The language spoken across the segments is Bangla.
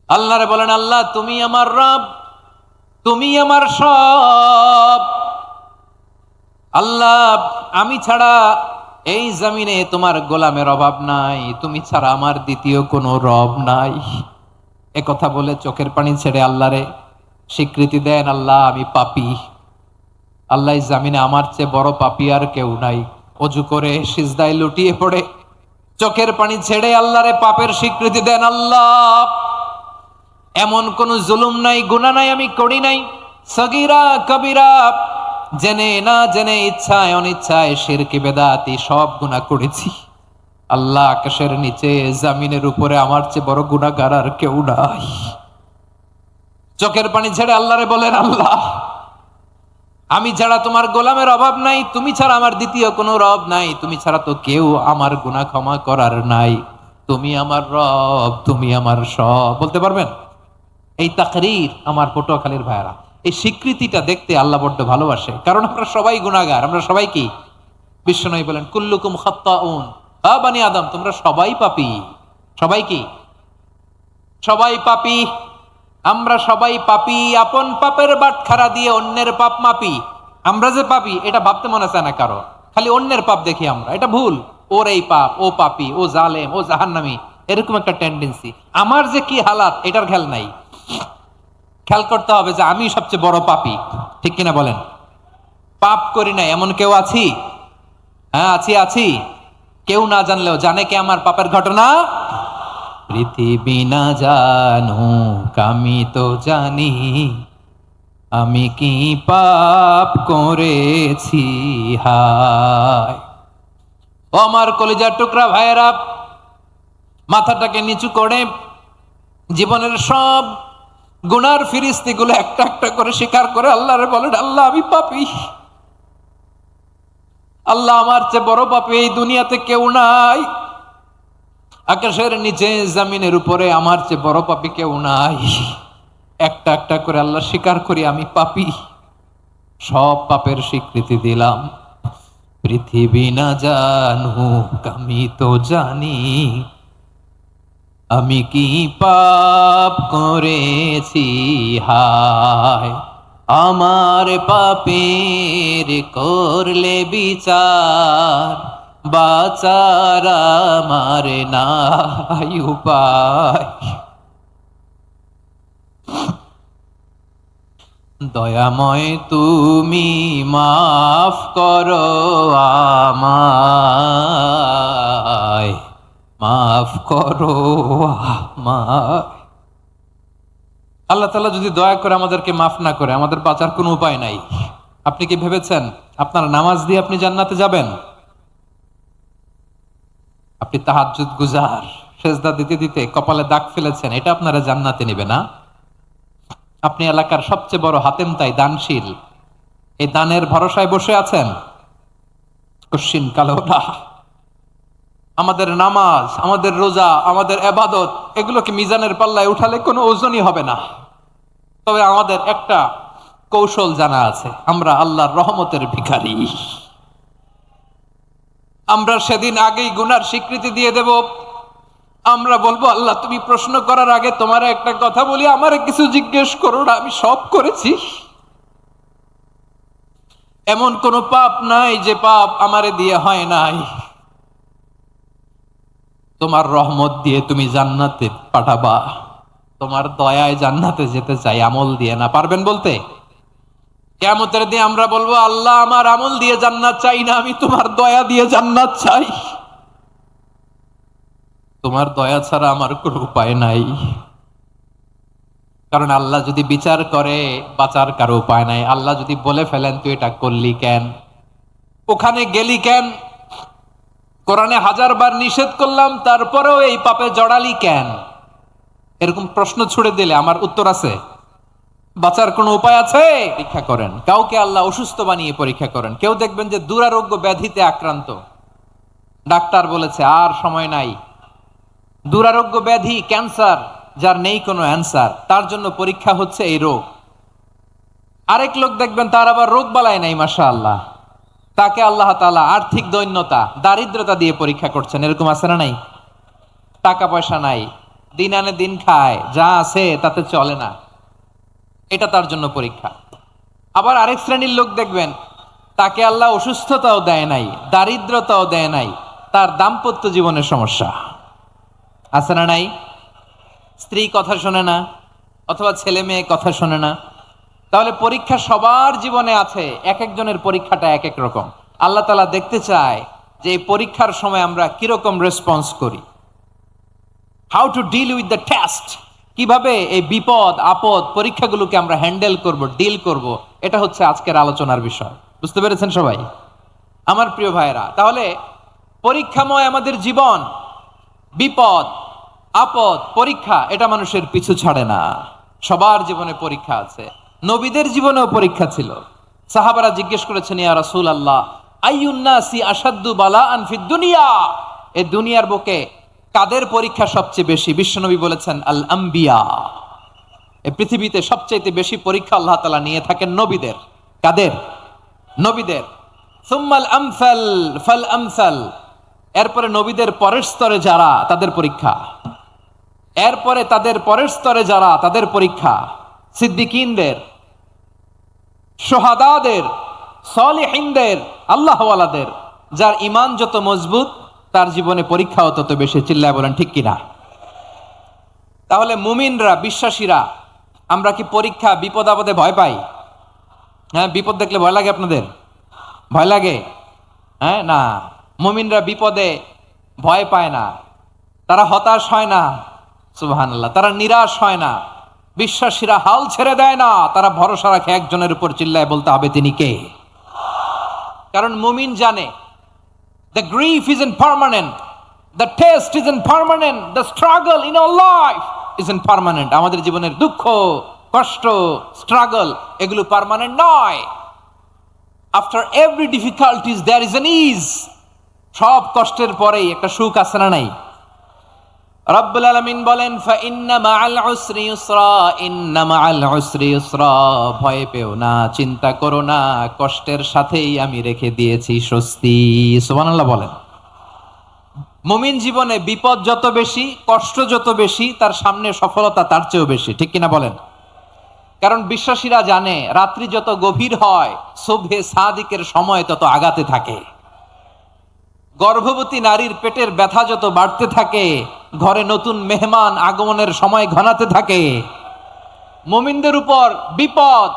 আল্লাহরে বলেন, আল্লাহ তুমি আমার রব, তুমি আমার সব। আল্লাহ আমি ছাড়া এই জমিনে তোমার গোলামের অভাব নাই, তুমি ছাড়া আমার দ্বিতীয় কোনো রব নাই। এ কথা বলে চোখের পানি ছেড়ে আল্লাহরে স্বীকৃতি দেন, আল্লাহ আমি পাপী। আল্লাহ এই জমিনে আমার চেয়ে বড় পাপী আর কেউ নাই। অজু করে সিজদায় লুটিয়ে পড়ে চোখের পানি ছেড়ে আল্লাহরে পাপের স্বীকৃতি দেন, আল্লাহ এমন কোন জুলুম নাই, গুনাহ নাই আমি করি নাই, সগীরা কবিরা, জেনে না জেনে, ইচ্ছায় অনিচ্ছায়, শিরকি বেদাতি সব গুনাহ করেছি। আল্লাহ আকাশের নিচে জমিনের উপরে আমার চেয়ে বড় গুনাহগার আর কেউ নাই। চোখের পানি ছেড়ে আল্লাহরে বলেন, আল্লাহ আমি ছাড়া তোমার গোলামের অভাব নাই, তুমি ছাড়া আমার দ্বিতীয় কোনো রব নাই, তুমি ছাড়া তো কেউ আমার গুনাহ ক্ষমা করার নাই, তুমি আমার রব, তুমি আমার সব। বলতে পারবেন? এই তাকরীর আমার পটুয়াখালীর ভাইরা, এই স্বীকৃতিটা দেখতে আল্লাহ বড্ড ভালোবাসে, কারণ আমরা সবাই গুনাহগার, আমরা সবাই কি? বিশ্বনবী বলেন, কুল্লুকুম খাত্তাউন, বানি আদম তোমরা সবাই পাপী। সবাই কি? সবাই পাপী। আমরা সবাই পাপী, আপন পাপের বাটখারা দিয়ে অন্যের পাপ মাপি। আমরা যে পাপী এটা ভাবতে মনে চায় না কারো, খালি অন্যের পাপ দেখি আমরা, এটা ভুল। ওর এই পাপ, ও পাপী, ও জালেম, ও জাহান্নামী, এরকম একটা টেন্ডেন্সি। আমার যে কি হালাত এটার খেয়াল নাই। খেয়াল করতে হবে যে আমি সবচেয়ে বড় পাপী, ঠিক কিনা বলেন? পাপ করি না এমন কেউ আছি? হ্যাঁ আছি, আছি। কেউ না জানলেও জানে কে আমার পাপের ঘটনা? পৃথিবী না জানুক আমি তো জানি, আমি কি পাপ করেছি। হায় ও আমার কলিজার টুকরা ভাইয়েরা, মাথাটাকে নিচু করে জীবনের সব গুনার ফিরিস্তিগুলো একটা একটা করে স্বীকার করে আল্লাহরে বলেন, আল্লাহ আমি পাপী। আল্লাহ আমার চেয়ে বড় পাপী এই দুনিয়াতে কেউ নাই। আকাশের নিচে জমিনের উপরে আমার চেয়ে বড় পাপী কেউ নাই। একটা একটা করে আল্লাহ স্বীকার করি আমি পাপী, সব পাপের স্বীকৃতি দিলাম। পৃথিবী না জানুক আমি তো জানি, আমি কি পাপ করেছি। হায় আমার পাপের করলে বিচার, বাঁচার আমার নাই উপায়। দয়াময় তুমি মাফ করো আমায়, মাফ করো আমায়। আল্লাহ তাআলা যদি দয়া করে আমাদেরকে মাফ না করে, আমাদের বাঁচার কোনো উপায় নাই। আপনি কি ভেবেছেন আপনার নামাজ দিয়ে আপনি জান্নাতে যাবেন? আপনি তাহাজ্জুদ গুজার, সেজদা দিতে দিতে কপালে দাগ ফেলেছেন, এটা আপনারা জান্নাতে নেবে না? আপনি এলাকার সবচেয়ে বড় হাতেম তাই দানশীল, এই দানের ভরসায় বসে আছেন, কশিন কালো না। আমাদের নামাজ, আমাদের রোজা, আমাদের ইবাদত, এগুলোকে মিজানের পাল্লায় উঠালে কোনো ওজনই হবে না। তবে আমাদের একটা কৌশল জানা আছে, আমরা আল্লাহর রহমতের ভিখারি। আমরা সেদিন আগেই গুনার স্বীকৃতি দিয়ে দেব। আমরা বলবো, আল্লাহ তুমি প্রশ্ন করার আগে তোমার একটা কথা বলি, আমারে কিছু জিজ্ঞেস করো না, আমি সব করেছি। এমন কোন পাপ নাই যে পাপ আমারে দিয়ে হয় নাই। তোমার রহমত দিয়ে তুমি জান্নাতে পাঠাবা, তোমার দয়ায় জান্নাতে যেতে চাই, আমল দিয়ে না। পারবেন বলতে? কিয়ামতের দিন আমরা বলবো, আল্লাহ আমার আমল দিয়ে জান্নাত চাই না, আমি তোমার দয়া দিয়ে জান্নাত চাই। তোমার দয়া ছাড়া আমার কোনো উপায় নাই। কারণ আল্লাহ যদি বিচার করে বাঁচার কারো উপায় নাই। আল্লাহ যদি বলে ফেলেন তুই এটা করলি কেন, ওখানে গেলি কেন, কোরআনে 1000 বার নিষেধ করলাম তারপরেও এই পাপে জড়ালি কেন, এরকম প্রশ্ন ছুড়ে দিলে আমার উত্তর আছে? বাঁচার কোনো উপায় আছে? পরীক্ষা করেন। কাউকে আল্লাহ অসুস্থ বানিয়ে পরীক্ষা করেন। কেউ দেখবেন যে দুরারোগ্য ব্যাধিতে আক্রান্ত, ডাক্তার বলেছে আর সময় নাই, দুরারোগ্য ব্যাধি ক্যান্সার, যার নেই কোনো অ্যান্সার, তার জন্য পরীক্ষা হচ্ছে এই রোগ। আরেক লোক দেখবেন তার আবার রোগ বালাই নাই, মাশাআল্লাহ, তাকে আল্লাহ তাআলা আর্থিক দৈন্যতা, দারিদ্রতা দিয়ে পরীক্ষা করছেন। এরকম আছে না নাই? টাকা পয়সা নাই, দিন আনে দিন খায়, যা আছে তাতে চলে না, এটা তার জন্য পরীক্ষা। আবার আরেক শ্রেণীর লোক দেখবেন, তাকে আল্লাহ অসুস্থতাও দেয় নাই, দারিদ্রতাও দেয় নাই, তার দাম্পত্য জীবনের সমস্যা আছে না নাই? স্ত্রী কথা শোনে না, অথবা ছেলে মেয়ে কথা শোনে না। তাহলে পরীক্ষা সবার জীবনে আছে, এক একজনের পরীক্ষাটা এক এক রকম। আল্লাহ তাআলা দেখতে চায় যে এই পরীক্ষার সময় আমরা কিরকম রেসপন্স করি, how to deal with the test, কিভাবে এই বিপদ আপদ পরীক্ষাগুলোকে আমরা হ্যান্ডেল করব, ডিল করব, এটা হচ্ছে আজকের আলোচনার বিষয়। বুঝতে পেরেছেন সবাই আমার প্রিয় ভাইরা? তাহলে পরীক্ষাময় আমাদের জীবন, বিপদ আপদ পরীক্ষা, এটা মানুষের পিছু ছাড়ে না। সবার জীবনে পরীক্ষা আছে, নবীদের জীবনেও পরীক্ষা ছিল। সাহাবারা জিজ্ঞেস করেছেন, ইয়া রাসূলুল্লাহ আইয়ুন নাসি আশাদ্দু বালাআন ফিদ দুনিয়া, এই দুনিয়ার বুকে কাদের পরীক্ষা সবচেয়ে বেশি? বিশ্বনবী বলেছেন আল আম্বিয়া, এই পৃথিবীতে সবচেয়ে বেশি পরীক্ষা আল্লাহ তাআলা নিয়ে থাকেন নবীদের। কাদের? নবীদের। সুম্মাল আমসাল ফাল আমসাল, এরপরে নবীদের পরের স্তরে যারা, তাদের পরীক্ষা। এরপরে তাদের পরের স্তরে যারা, তাদের পরীক্ষা। সিদ্দিকিনদের, সোহাদাদের, সলিহিনদের, আল্লাহওয়ালাদের। যার ঈমান যত মজবুত তার জীবনে পরীক্ষাও তত বেশি। চিল্লায় বলেন ঠিক কিনা? তাহলে মুমিনরা, বিশ্বাসীরা, আমরা কি পরীক্ষা বিপদ আপদে ভয় পাই? হ্যাঁ, বিপদ দেখলে ভয় লাগে আপনাদের? ভয় লাগে? হ্যাঁ না, মুমিনরা বিপদে ভয় পায় না, তারা হতাশ হয় না, সুবহানাল্লাহ, তারা নিরাশ হয় না। বিশ্বাসীরা হাল ছেড়ে দেয় না, তারা ভরসা রাখে একজনের উপর। চিল্লায় বলতে হবে তিনি কে? কারণ মুমিন জানে the grief isn't permanent, the test isn't permanent, the struggle in our life isn't permanent. আমাদের জীবনের দুঃখ, কষ্ট, স্ট্রাগল এগুলো পার্মানেন্ট নয়। after every difficulties there is an ease, সব কষ্টের পরেই একটা সুখ আছে না নাই? রব্বুল আলামিন বলেন ফাইন্না মাআল উসরি ইউসরা, ইন্না মাআল উসরি ইউসরা, ভয় পেও না, চিন্তা করো না, কষ্টের সাথেই আমি রেখে দিয়েছি স্বস্তি। সুবহানাল্লাহ বলেন। মুমিন জীবনে বিপদ যত বেশি, কষ্ট যত বেশি, তার সামনে সফলতা তার চেয়েও বেশি। ঠিক কিনা বলেন? কারণ বিশ্বাসীরা জানে রাত্রি যত গভীর হয়, সুবহে সাদিকের সময় তত আগাতে থাকে। গর্ভবতী নারীর পেটের ব্যথা যত বাড়তে থাকে, ঘরে নতুন মেহমান আগমনের সময় ঘনাতে থাকে। মুমিনদের উপর বিপদ,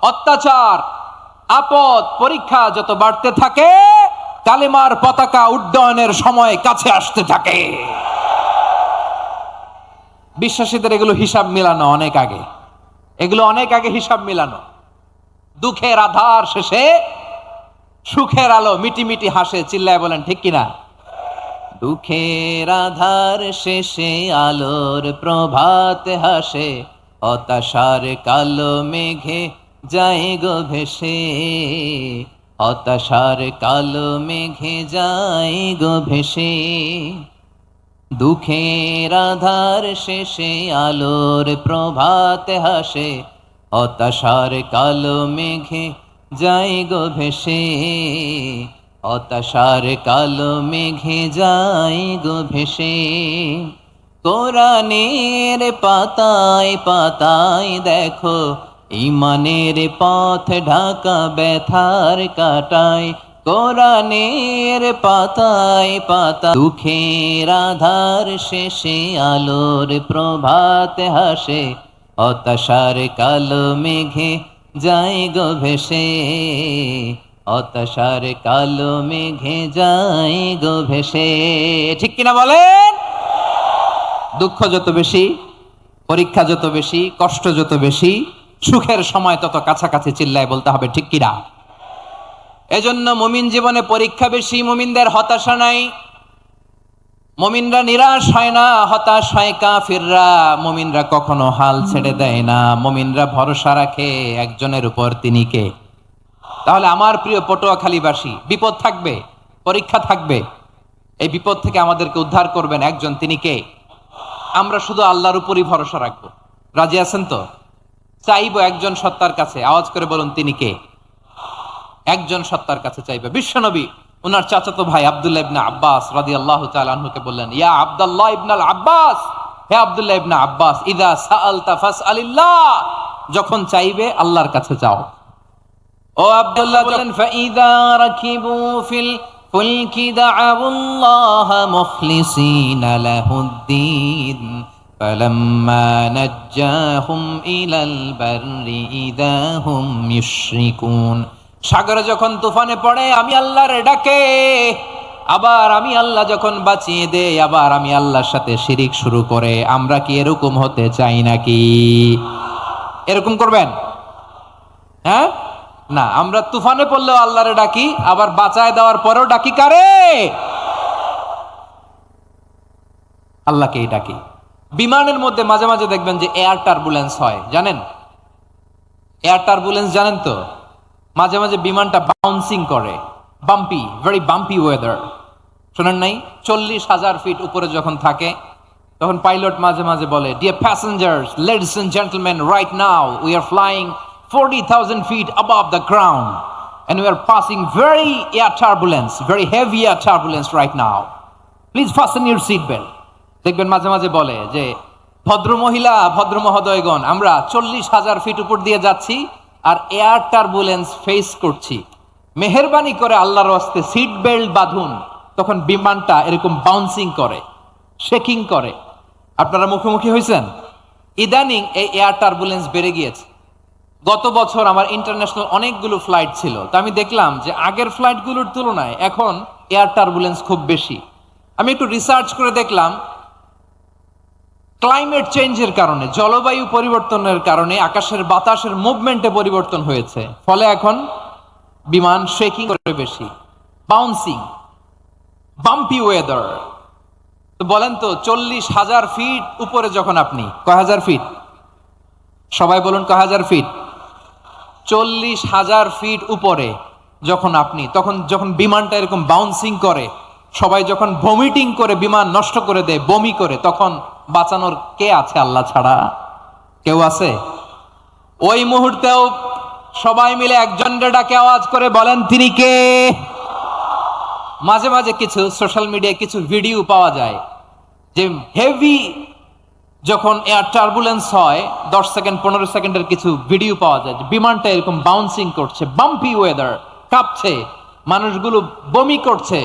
অত্যাচার, আপদ, পরীক্ষা যত বাড়তে থাকে, কালেমার পতাকা উড্ডয়নের সময় কাছে আসতে থাকে। বিশ্বাসীদের এগুলো হিসাব মিলানো অনেক আগে, এগুলো অনেক আগে হিসাব মিলানো। দুঃখের আধার শেষে সুখের আলো মিটি মিটি হাসে। চিল্লায় বলেন ঠিক কিনা? দুঃখের আধার শেষে আলোর প্রভাত হাসে, হতাশার কালো মেঘে যায় গো ভেসে, হতাশার কালো মেঘে যায় গো ভেসে। দুঃখের আধার শেষে আলোর প্রভাত হাসে, হতাশার কালো মেঘে যায় গো ভেসে, হতাশার কালো মেঘে যায় গো ভেসে। কোরআনের পাতায় পাতায় দেখো, ঈমানের পথ ঢাকা ব্যথার কাটায়। কোরআনের পাতায় পাতায় দুঃখের আধার শেষে আলোর প্রভাত হাসে, হতাশার কালো মেঘে যায় গো ভেসে, হতাশার কালো মেঘে যায় গো ভেসে। ঠিক কিনা বলেন? দুঃখ যত বেশি, পরীক্ষা যত বেশি, কষ্ট যত বেশি, সুখের সময় তত কাছাকাছি। চিল্লায় বলতে হবে ঠিক কিনা? এজন্য মুমিন জীবনে পরীক্ষা বেশি, মুমিনদের হতাশা নাই। মুমিনরা নিরাশ হয় না, হতাশ হয় কাফিররা। মুমিনরা কখনো হাল ছেড়ে দেয় না, মুমিনরা ভরসা রাখে একজনের উপর, তিনি কে? তাহলে আমার প্রিয় পটুয়াখালীবাসী, বিপদ থাকবে, পরীক্ষা থাকবে, এই বিপদ থেকে আমাদেরকে উদ্ধার করবেন একজন, তিনি কে? আমরা শুধু আল্লাহর উপরই ভরসা রাখবো। রাজি আছেন তো? চাইবো একজন সত্তার কাছে। আওয়াজ করে বলুন তিনি কে? একজন সত্তার কাছে চাইবে। বিশ্বনবী ওনার চাচাতো ভাই আব্দুল্লাহ ইবনে আব্বাস রাদিয়াল্লাহু তাআলা আনহুকে বললেন, ইয়া আব্দুল্লাহ ইবনে আল আব্বাস হে আব্দুল্লাহ ইবনে আব্বাস, ইদা সাআলতা ফাসআলিল্লাহ, যখন চাইবে আল্লাহর কাছে চাও। ও আব্দুল্লাহ বলেন, ফাইদা রাকিবু ফিল ফুলকি দাআউল্লাহ মুখলিসিনা লাহুদ্দিন ফালাম্মা নাজ্জাহুম ইলাল বাররি ইদা হুম ইউশরিকুন। সাগরে যখন তুফানে পড়ে আমি আল্লাহর ডাকে, আবার আমি আল্লাহ যখন বাঁচিয়ে দেই, আবার আমি আল্লাহর সাথে শিরিক শুরু করে। আমরা কি এরকম হতে চাই নাকি? এরকম করবেন? হ্যাঁ না, আমরা তুফানে পড়লেও আল্লাহরে ডাকি, আবার বাঁচায় দেওয়ার পরেও ডাকি কারে? আল্লাহকেই ডাকি। বিমানের মধ্যে মাঝে মাঝে দেখবেন যে এয়ার টার্বুলেন্স হয়, জানেন? এয়ার টার্বুলেন্স জানেন তো? মাঝে মাঝে বিমানটা বাউন্সিং করে, বাম্পি, ভেরি বাম্পি ওয়েদার। শোনেন নাই? 40,000 ফিট উপরে যখন থাকে তখন পাইলট মাঝে মাঝে বলে, dear passengers, ladies and gentleman, right now we are flying 40,000 feet above the ground and we are passing very air turbulence, very heavy air turbulence right now. Please fasten your seat belt. দেখবেন মাঝে মাঝে বলে যে, ভদ্র মহিলা, ভদ্র মহোদয়গণ, আমরা 40,000 ফিট উপর দিয়ে যাচ্ছি আর এয়ার টার্বুলেন্স ফেস করছি, মেহেরবানি করে আল্লাহর ওয়াস্তে সিট বেল্ট বাঁধুন। তখন বিমানটা এরকম বাউন্সিং করে, শেকিং করে। আপনারা মুখোমুখি হয়েছেন? ইদানিং এই এয়ার টার্বুলেন্স বেড়ে গিয়েছে। গত বছর আমার ইন্টারন্যাশনাল অনেকগুলো ফ্লাইট ছিল, তো আমি দেখলাম যে আগের ফ্লাইটগুলোর তুলনায় এখন এয়ার টার্বুলেন্স খুব বেশি। আমি একটু রিসার্চ করে দেখলাম, ক্লাইমেট চেঞ্জের কারণে, জলবায়ু পরিবর্তনের কারণে আকাশের বাতাসের মুভমেন্টে পরিবর্তন হয়েছে, ফলে এখন বিমান শেকিং করে বেশি, বাউন্সিং, বাম্পি ওয়েদার। তো বলেন তো, 40,000 ফিট উপরে যখন আপনি, কয় হাজার ফিট? সবাই বলুন, কয় হাজার ফিট? 40,000 ফিট উপরে যখন আপনি, তখন যখন বিমানটা এরকম বাউন্সিং করে, সবাই যখন ভমিটিং করে বিমান নষ্ট করে দেয়, বমি করে, তখন বাঁচানোর কে আছে আল্লাহ ছাড়া? কেউ আছে? ওই মুহূর্তেও সবাই মিলে একজনের ডাকে আওয়াজ করে বলেন, তিনি কে? মাঝে মাঝে কিছু সোশ্যাল মিডিয়ায় কিছু ভিডিও পাওয়া যায় যে হেভি যখন এয়ার টার্বুলেন্স হয়, 10 সেকেন্ড 15 সেকেন্ডের কিছু ভিডিও পাওয়া যায়, বিমানটা এরকম বাউন্সিং করছে, বাম্পি ওয়েদার, কাঁপছে, মানুষগুলো বমি করছে,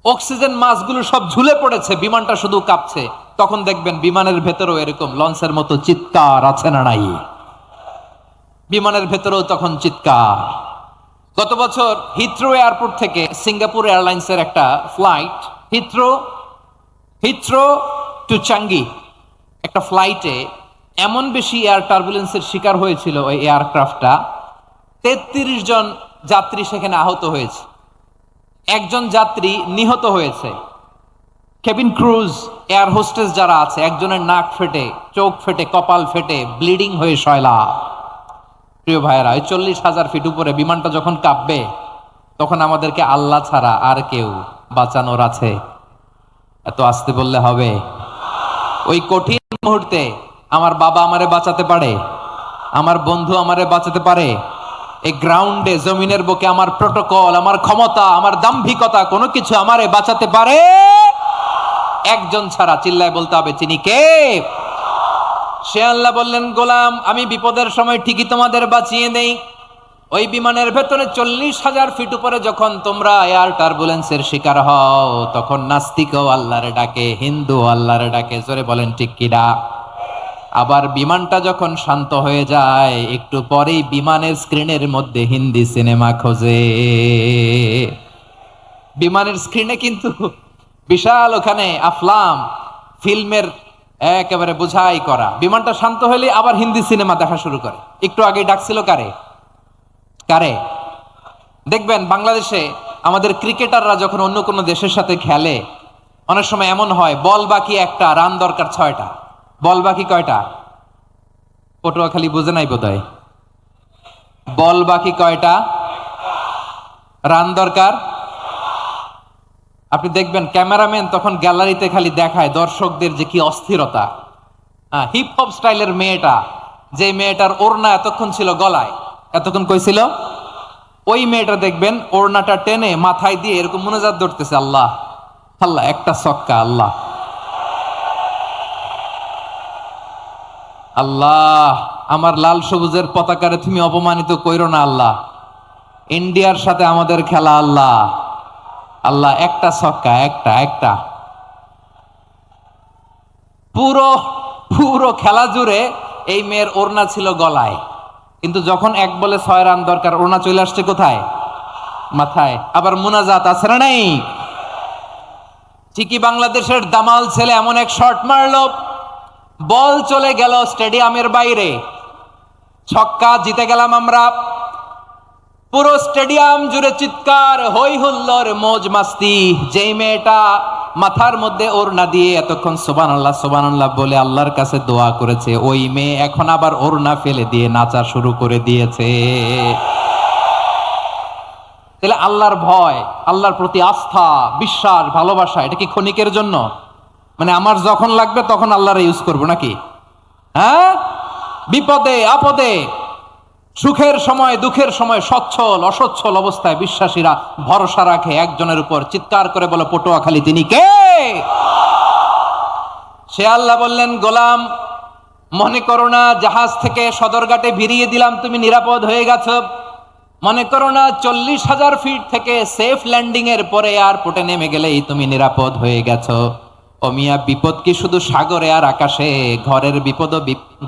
অক্সিজেন মাসগুলো সব ঝুলে পড়েছে, বিমানটা শুধু কাঁপছে। তখন দেখবেন বিমানের ভেতরেও এরকম লঞ্চের মতো চিৎকার আছে না নাই? বিমানের ভেতরেও তখন চিৎকার। গত বছর হিথ্রো এয়ারপোর্ট থেকে সিঙ্গাপুর এয়ারলাইন্সের একটা ফ্লাইট, হিথ্রো টু চাঙ্গি, একটা ফ্লাইটে এমন বেশি এয়ার টার্বুলেন্সের শিকার হয়েছিল ওই এয়ারক্রাফটটা, 33 জন যাত্রী সেখানে আহত হয়েছে, একজন যাত্রী নিহত হয়েছে। কেবিন ক্রুজ, এয়ার হোস্টেস যারা আছে, একজনের নাক ফেটে, চোখ ফেটে, কপাল ফেটে, ব্লিডিং হয়ে শয়লা। প্রিয় ভাইয়েরা, 40,000 ফিট উপরে বিমানটা যখন কাঁপবে, তখন আমাদেরকে আল্লাহ ছাড়া আর কেউ বাঁচানোর আছে? এত আসতে বললে হবে? ওই কঠিন মুহূর্তে আমার বাবা আমারে বাঁচাতে পারে, আমার বন্ধু আমারে বাঁচাতে পারে। এই গ্রাউন্ডে, জমিনের বুকে আমার প্রোটোকল, আমার ক্ষমতা, আমার দাম্ভিকতা, কোনো কিছু আমারে বাঁচাতে পারে? একজন ছাড়া। চিল্লায় বলতে হবে, তিনি কে? সে আল্লাহ বললেন, গোলাম, আমি বিপদের সময় ঠিকই তোমাদের বাঁচিয়ে দেই। ওই বিমানের ভেতরে 40,000 ফিট উপরে যখন তোমরা এয়ার টার্বুলেন্সের শিকার হও, তখন নাস্তিকও আল্লাহরে ডাকে, হিন্দু আল্লাহরে ডাকে। জোরে বলেন ঠিক কিনা? আবার বিমানটা যখন শান্ত হয়ে যায়, একটু পরেই বিমানের স্ক্রিনের মধ্যে হিন্দি সিনেমা খোঁজে। বিমানের স্ক্রিনে কিন্তু বিশাল ওখানে আফলাম, ফিল্মের একেবারে বোঝাই করা। বিমানটা শান্ত হলে আবার হিন্দি সিনেমা দেখা শুরু করে। একটু আগে ডাকছিল কারে? দেখবেন বাংলাদেশে আমাদের ক্রিকেটাররা যখন অন্য কোনো দেশের সাথে খেলে, অনেক সময় এমন হয়, বল বাকি একটা, রান দরকার 6টা। বল বাকি কয়টা? পটুয়াখালী বুঝে নাই বোধহয়। বল বাকি কয়টা? রান দরকার। আপনি দেখবেন ক্যামেরাম্যান তখন গ্যালারিতে খালি দেখায় দর্শকদের যে কি অস্থিরতা। হিপ হপ স্টাইলের মেয়েটা, যে মেয়েটার ওড়না এতক্ষণ ছিল গলায়, এতক্ষণ কই ছিল, ওই মেয়েটা দেখবেন ওড়নাটা টেনে মাথায় দিয়ে এরকম মুনাজাত ধরতেছে, আল্লাহ আল্লাহ, একটা ছক্কা, আল্লাহ। আল্লাহ আমার লাল সবুজের পতাকারে তুমি অপমানিত কইরো না আল্লাহ। ইন্ডিয়ার সাথে আমাদের খেলা আল্লাহ, আল্লাহ একটা ছক্কা, একটা একটা পুরো পুরো খেলা জুড়ে এই মেয়ের ওড়না ছিল গলায়, কিন্তু যখন এক বলে 6 রান দরকার ওড়না চলে আসছে কোথায়? মাথায়। আবার মুনাজাত আছে না নাই? ঠিকই বাংলাদেশের দামাল ছেলে এমন এক শট মারলো, বল চলে গেল স্টেডিয়ামের বাইরে, ছক্কা, জিতে গেলাম আমরা। পুরো স্টেডিয়াম জুড়ে চিৎকার, হই হুল্লোড়, মৌজ মাস্তি। যেই মেয়েটা মাথার মধ্যে ওড়না দিয়ে এতক্ষণ সুবহানাল্লাহ সুবহানাল্লাহ বলে আল্লাহর কাছে দোয়া করেছে, ওই মেয়ে এখন আবার ওড়না ফেলে দিয়ে নাচা শুরু করে দিয়েছে। তাহলে আল্লাহর ভয়, আল্লাহর প্রতি আস্থা, বিশ্বাস, ভালোবাসা, এটা কি ক্ষণিকের জন্য? মানে আমার যখন লাগবে তখন আল্লাহরে ইউজ করবো নাকি? হ্যাঁ, বিপদে আপদে, সুখের সময় দুঃখের সময়, সচ্ছল অসচ্ছল অবস্থায় বিশ্বাসীরা ভরসা রাখে একজনের উপর। চিৎকার করে বলে পটুয়াখালী, তিনি কে? সে আল্লাহ বললেন, গোলাম মনে করো না জাহাজ থেকে সদরঘাটে ভিড়িয়ে দিলাম তুমি নিরাপদ হয়ে গেছো, মনে করো না 40,000 ফিট থেকে সেফ ল্যান্ডিং এর পরে এয়ারপোর্টে নেমে গেলেই তুমি নিরাপদ হয়ে গেছো। ও মিয়া, বিপদ কি শুধু সাগরে আর আকাশে? ঘরের বিপদও,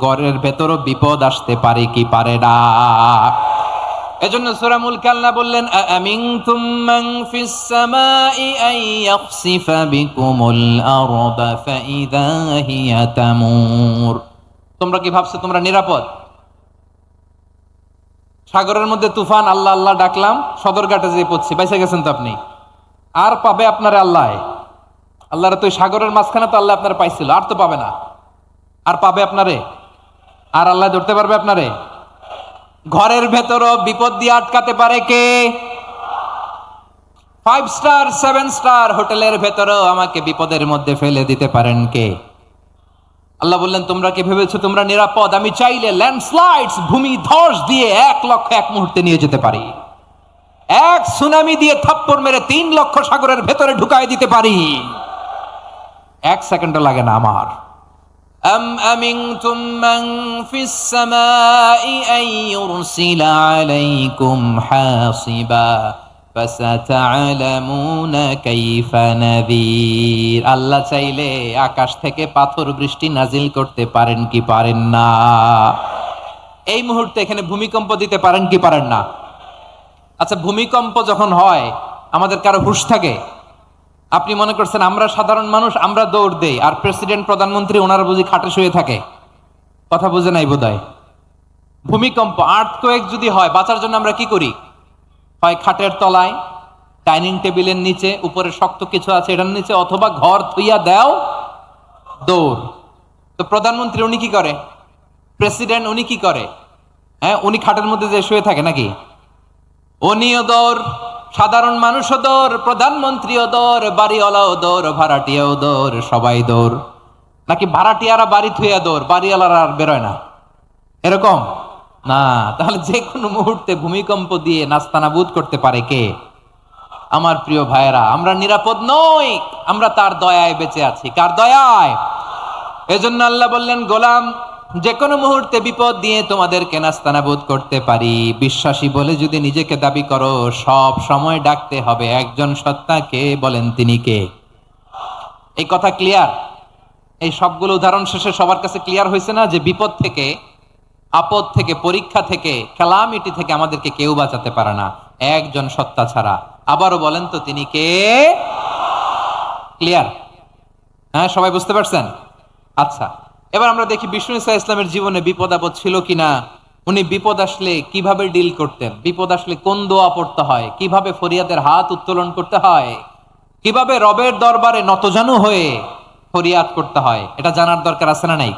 ঘরের ভেতরও বিপদ আসতে পারে কি পারে না? এজন্য সূরা মুলক আল্লাহ বললেন, আমিনতুম মান ফিস সামাই আন ইয়াখসিফা বিকুমুল আরদা ফাইযা হিয়া তামুর। তোমরা কি ভাবছো তোমরা নিরাপদ? সাগরের মধ্যে তুফান, আল্লাহ আল্লাহ ডাকলাম, সদরঘাটে যেয়ে পড়ছি, বাইসে গেছেন তো আপনি। আর পাবে আপনারে আল্লাহ? আল্লাহর তো সাগরের মাঝখানে তো আল্লাহ আপনার পাইছিল, আর তো পাবে না। আর পাবে আপনারে? আর আল্লাহ ধরতে পারবে আপনারে? ঘরের ভেতরও বিপদ দিয়ে আটকাতে পারে কে? 5 স্টার 7 স্টার হোটেলের ভেতরেও আমাকে বিপদের মধ্যে ফেলে দিতে পারেন কে? আল্লাহ বললেন, তোমরা কি ভেবেছো তোমরা নিরাপদ? আমি চাইলে ল্যান্ডস্লাইডস, ভূমি ধস দিয়ে 1 লক্ষ এক মুহূর্তে নিয়ে যেতে পারি। এক সুনামি দিয়ে থাপ্পড় মেরে 3 লক্ষ সাগরের ভেতরে ঢুকাই দিতে পারি। 1 সেকেন্ডও লাগে না আমার। আম আমিনতুম মান ফিস সামাই আন ইউরসিলা আলাইকুম হাসিবা ফাসাতা'লামুনা কাইফা নাযীর। আল্লাহ চাইলে আকাশ থেকে পাথর বৃষ্টি নাজিল করতে পারেন কি পারেন না? এই মুহূর্তে এখানে ভূমিকম্প দিতে পারেন কি পারেন না? আচ্ছা, ভূমিকম্প যখন হয় আমাদের কারো হুঁশ থাকে? আপনি মনে করছেন আমরা সাধারণ মানুষ, আমরা দৌড় দেই, আর প্রেসিডেন্ট প্রধানমন্ত্রী ওনারা বুঝি খাটে শুয়ে থাকে? কথা বুঝে নাই বোধহয়। ভূমিকম্প, আর্থকোয়েক যদি হয়, বাঁচার জন্য আমরা কি করি? হয় খাটের তলায়, ডাইনিং টেবিলের নিচে, উপরে শক্ত কিছু আছে এটার নিচে, অথবা ঘর থুইয়া দেও দৌড়। তো প্রধানমন্ত্রী উনি কি করে? প্রেসিডেন্ট উনি কি করে? হ্যাঁ, উনি খাটের মধ্যে যে শুয়ে থাকে নাকি? উনিও দৌড়, সাধারণ মানুষও দৌড়, প্রধানমন্ত্রীও দৌড়, বাড়িওয়ালাও দৌড়, ভাড়াটিয়াও দৌড়, সবাই দৌড়। নাকি ভাড়াটিয়ারা বাড়ি থুইয়া দৌড়, বাড়িওয়ালারা আর বেরোয় না? এরকম না। তাহলে যে কোনো মুহূর্তে ভূমিকম্প দিয়ে নাস্তানাবুদ করতে পারে কে? আমার প্রিয় ভাইয়েরা, আমরা নিরাপদ নই, আমরা তার দয়ায় বেঁচে আছি। কার দয়ায়? এজন্য আল্লাহ বললেন, গোলাম যে কোনো মুহূর্তে বিপদ দিয়ে তোমাদেরকে নাস্তানাবুদ করতে পারি। বিশ্বাসী বলে যদি নিজেকে দাবি করো, সব সময় ডাকতে হবে একজন সত্তাকে। বলেন তিনি কে? এই কথা ক্লিয়ার? এই সবগুলো উদাহরণ শেষে সবার কাছে ক্লিয়ার হয়েছে না যে বিপদ থেকে, আপদ থেকে, পরীক্ষা থেকে, ক্যালামিটি থেকে আমাদেরকে কেউ বাঁচাতে পারে না একজন সত্তা ছাড়া। আবারও বলেন তো তিনি কে? ক্লিয়ার? হ্যাঁ, সবাই বুঝতে পারছেন? আচ্ছা, এবার আমরা দেখি বিষ্ণু ঈসা ইসলামের জীবনে বিপদ আপদ ছিল কিনা। উনি বিপদ আসলে কিভাবে ডিল করতেন, বিপদ আসলে কোন দোয়া পড়তে হয়, কিভাবে ফরিয়াদের হাত উত্তোলন করতে হয়, কিভাবে রবের দরবারে নতজানু হয়ে ফরিয়াদ করতে হয়, এটা জানার দরকার আছে না নাই?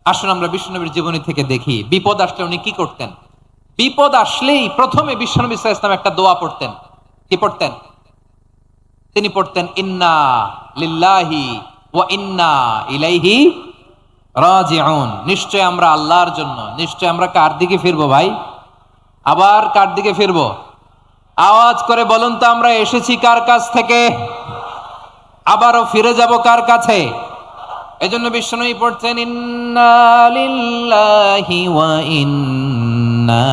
আসুন আমরা বিশ্বনবীর জীবনী থেকে দেখি বিপদ আসলে উনি কি করতেন। বিপদ আসলেই প্রথমে বিশ্বনবী সাল্লাল্লাহু আলাইহি ওয়াসাল্লাম একটা দোয়া পড়তেন। কি পড়তেন? তিনি পড়তেন, ইন্না লিল্লাহি ওয়া ইন্না ইলাইহি রাজিউন। নিশ্চয় আমরা আল্লাহর জন্য, নিশ্চয় আমরা কার দিকে ফিরবো ভাই? আবার কার দিকে ফিরবো? আওয়াজ করে বলুন তো, আমরা এসেছি কার কাছ থেকে? আবারও ফিরে যাব কার কাছে? এজন্য বিশ্বনবী পড়ছেন ইন্না লিল্লাহি ওয়া ইন্না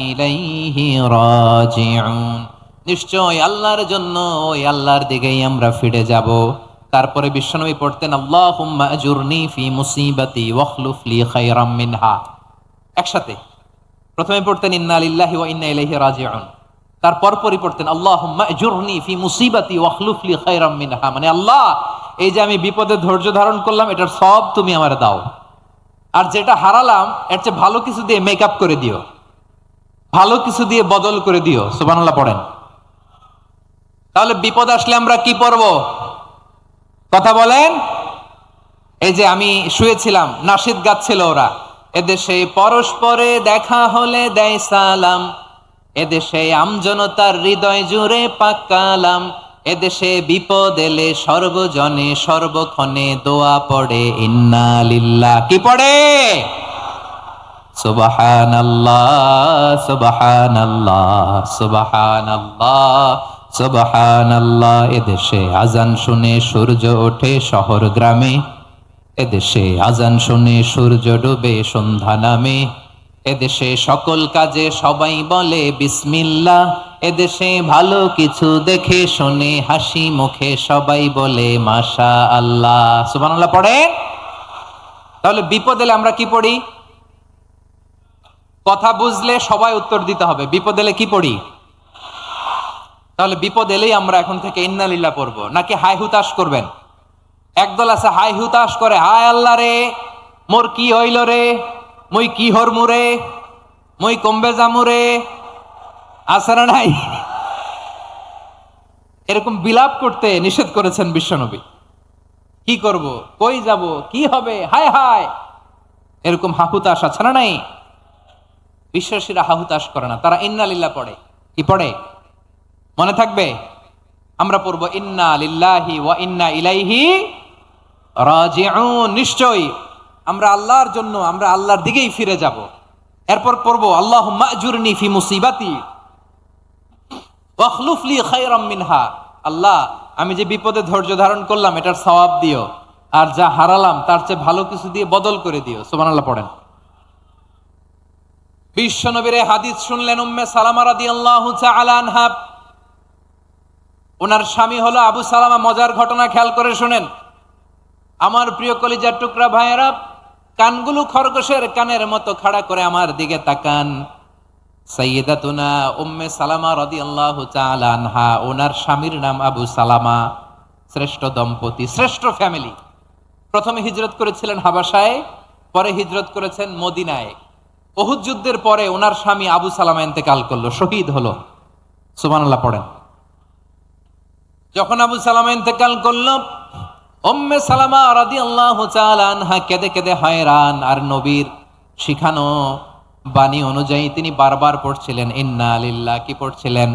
ইলাইহি রাজিউন, নিশ্চয় আল্লাহর জন্য ওই আল্লাহর দিকেই আমরা ফিরে যাব। তারপরে বিশ্বনবী পড়তেন আল্লাহুম্মা আজুরনি ফি মুসিবাতি ওয়াখলুফ লি খায়রাম মিনহা। একসাথে প্রথমে পড়তেন ইন্না লিল্লাহি ওয়া ইন্না ইলাইহি রাজিউন, তারপর পরই পড়তেন আল্লাহুম্মা আজুরনি ফি মুসিবাতি ওয়াখলুফ লি খায়রাম মিনহা, মানে আল্লাহ এই যে আমি বিপদে ধৈর্য ধারণ করলাম এটার সব তুমি আমারে দাও, আর যেটা হারালাম এর চেয়ে ভালো কিছু দিয়ে মেকআপ করে দিও, ভালো কিছু দিয়ে বদল করে দিও। সুবহানাল্লাহ পড়েন। তাহলে বিপদ আসলে আমরা কি পড়ব? কথা বলেন। এই যে আমি শুয়েছিলাম, নাশিদ গাচ্ছিল ওরা, এদেশে পরস্পরে দেখা হলে দেয় সালাম, এদেশে আমজনতার হৃদয় জুড়ে পাকালাম, এদেশে বিপদ এলে সর্বজনে সর্বক্ষণে দোয়া পড়ে ইন্না লিল্লাহ, কি পড়ে? সুবহানাল্লাহ সুবহানাল্লাহ সুবহানাল্লাহ সুবহানাল্লাহ। এদেশে আজান শুনে সূর্য ওঠে শহর গ্রামে, এদেশে আজান শুনে সূর্য ডুবে সন্ধ্যা নামে, এদেশে সকল কাজে সবাই বলে বিসমিল্লাহ, এদেশে ভালো কিছু দেখে শুনে হাসি মুখে সবাই বলে মাশা আল্লাহ। সুবহানাল্লাহ পড়েন। তাহলে বিপদ এলে আমরা কি পড়ি? কথা বুঝলে সবাই উত্তর দিতে হবে, বিপদ এলে কি পড়ি? তাহলে বিপদ এলেই আমরা এখন থেকে ইন্না লিল্লাহ পড়বো, নাকি হাই হুতাশ করবেন? একদল আছে হাই হুতাশ করে, হায় আল্লাহ রে মোর কি হইল রে, মুই কি হরমু রে, মুই কমবে জামু রে, আছে না নাই? এরকম বিলাপ করতে নিষেধ করেছেন বিশ্বনবী। কি করব, কই যাব, কি হবে, হায় হায়, এরকম হাহুতাশ আছে না নাই? বিশ্বাসীরা হাহুতাশ করে না, তারা ইন্না লিল্লাহ পড়ে। কি পড়ে মনে থাকবে? আমরা পড়বো ইন্না লিল্লাহি ওয়া ইন্না ইলাইহি রাজিউন, নিশ্চয়ই আমরা আল্লাহর জন্য, আমরা আল্লাহর দিকেই ফিরে যাব। এরপর পড়বো আল্লাহুম্মা আজুরনি ফি মুসিবাতি ওয়াখলুফ লি খায়রাম মিনহা, আল্লাহ আমি যে বিপদে ধৈর্য ধারণ করলাম এটার সওয়াব দিও, আর যা হারালাম তার চেয়ে ভালো কিছু দিয়ে বদল করে দিও। সুবহানাল্লাহ পড়েন। বিশ্বনবীর হাদিস শুনলেন উম্মে সালামা রাদিয়াল্লাহু তাআলা আনহা, ওনার স্বামী হলো আবু সালামা। মজার ঘটনা খেয়াল করে শুনেন আমার প্রিয় কলিজার টুকরা ভাইয়েরা, কানগুলো খরগোশের কানের মতো খাড়া করে আমার দিকে তাকান। সাইয়্যিদাতুনা উম্মে সালামা রাদিয়াল্লাহু তাআলা আনহা, ওনার স্বামীর নাম আবু সালামা। শ্রেষ্ঠ দম্পতি, শ্রেষ্ঠ ফ্যামিলি। প্রথমে হিজরত করেছিলেন হাবাসায়, পরে হিজরত করেছেন মদিনায়। উহুদ যুদ্ধের পরে ওনার স্বামী আবু সালামা ইন্তেকাল করলো, শহীদ হলো। সুবহানাল্লাহ পড়েন। যখন আবু সালামা ইন্তেকাল করলো, উম্মে সালামা রাদিয়াল্লাহু তাআলা আনহা কেঁদে কেঁদে হয়রান। আর নবীর শিখানো বাণী অনুযায়ী তিনি বারবার পড়ছিলেন ইন্না লিল্লাহ। কি পড়ছিলেন?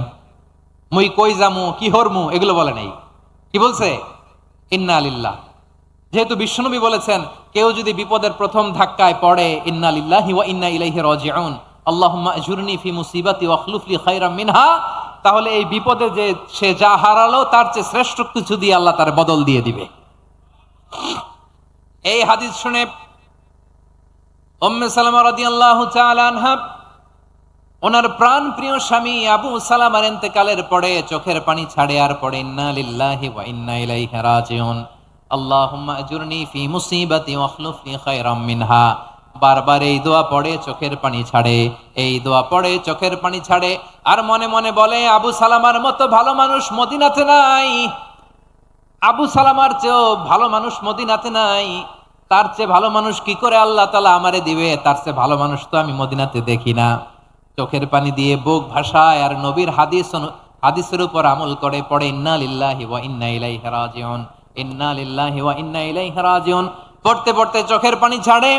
মুই কই জামু, কি হরমু, এগুলো বলে নাই। কি বলছে? ইন্না লিল্লাহ। যেহেতু বিশ্বনবী বলেছেন কেউ যদি বিপদের প্রথম ধাক্কায় পড়ে ইন্না লিল্লাহি ওয়া ইন্না ইলাইহি রাজিউন আল্লাহুম্মা আজুরনি ফি মুসিবাতি ওয়াখলুফ লি খায়রাম মিনহা, তাহলে এই বিপদে যে সে যা হারালো তার চেয়ে শ্রেষ্ঠ কিছু দিয়ে আল্লাহ তার বদল দিয়ে দিবে। এই হাদিস শুনে উম্মে সালামা রাদিয়াল্লাহু তাআলা আনহা ওনার প্রাণ প্রিয় স্বামী আবু সালামার ইন্তেকালের পরে চোখের পানি ছাড়ে আর পড়ে ইন্না লিল্লাহি ওয়া ইন্না ইলাইহি রাজিউন আল্লাহুম্মা আজুরনি ফি মুসিবাতি ওয়াখলুফ লি খায়রাম মিনহা। বারবার এই দোয়া পড়ে চোখের পানি ছাড়ে, এই দোয়া পড়ে চোখের পানি ছাড়ে, আর মনে মনে বলে আবু সালামার মতো ভালো মানুষ মদিনাতে নাই, আবু সালামার চেয়েও ভালো মানুষ মদিনাতে নাই, তার চেয়ে ভালো মানুষ কি করে আল্লাহ তাআলা আমারে দিবে, তার চেয়ে ভালো মানুষ তো আমি মদিনাতে দেখি না। চোখের পানি দিয়ে বুক ভাসায় আর নবীর হাদিসের উপর আমল করে পড়ে ইন্না লিল্লাহি ওয়া ইন্না ইলাইহি রাজিউন, ইন্না লিল্লাহি ওয়া ইন্না ইলাইহি রাজিউন। পড়তে পড়তে চোখের পানি ছাড়ে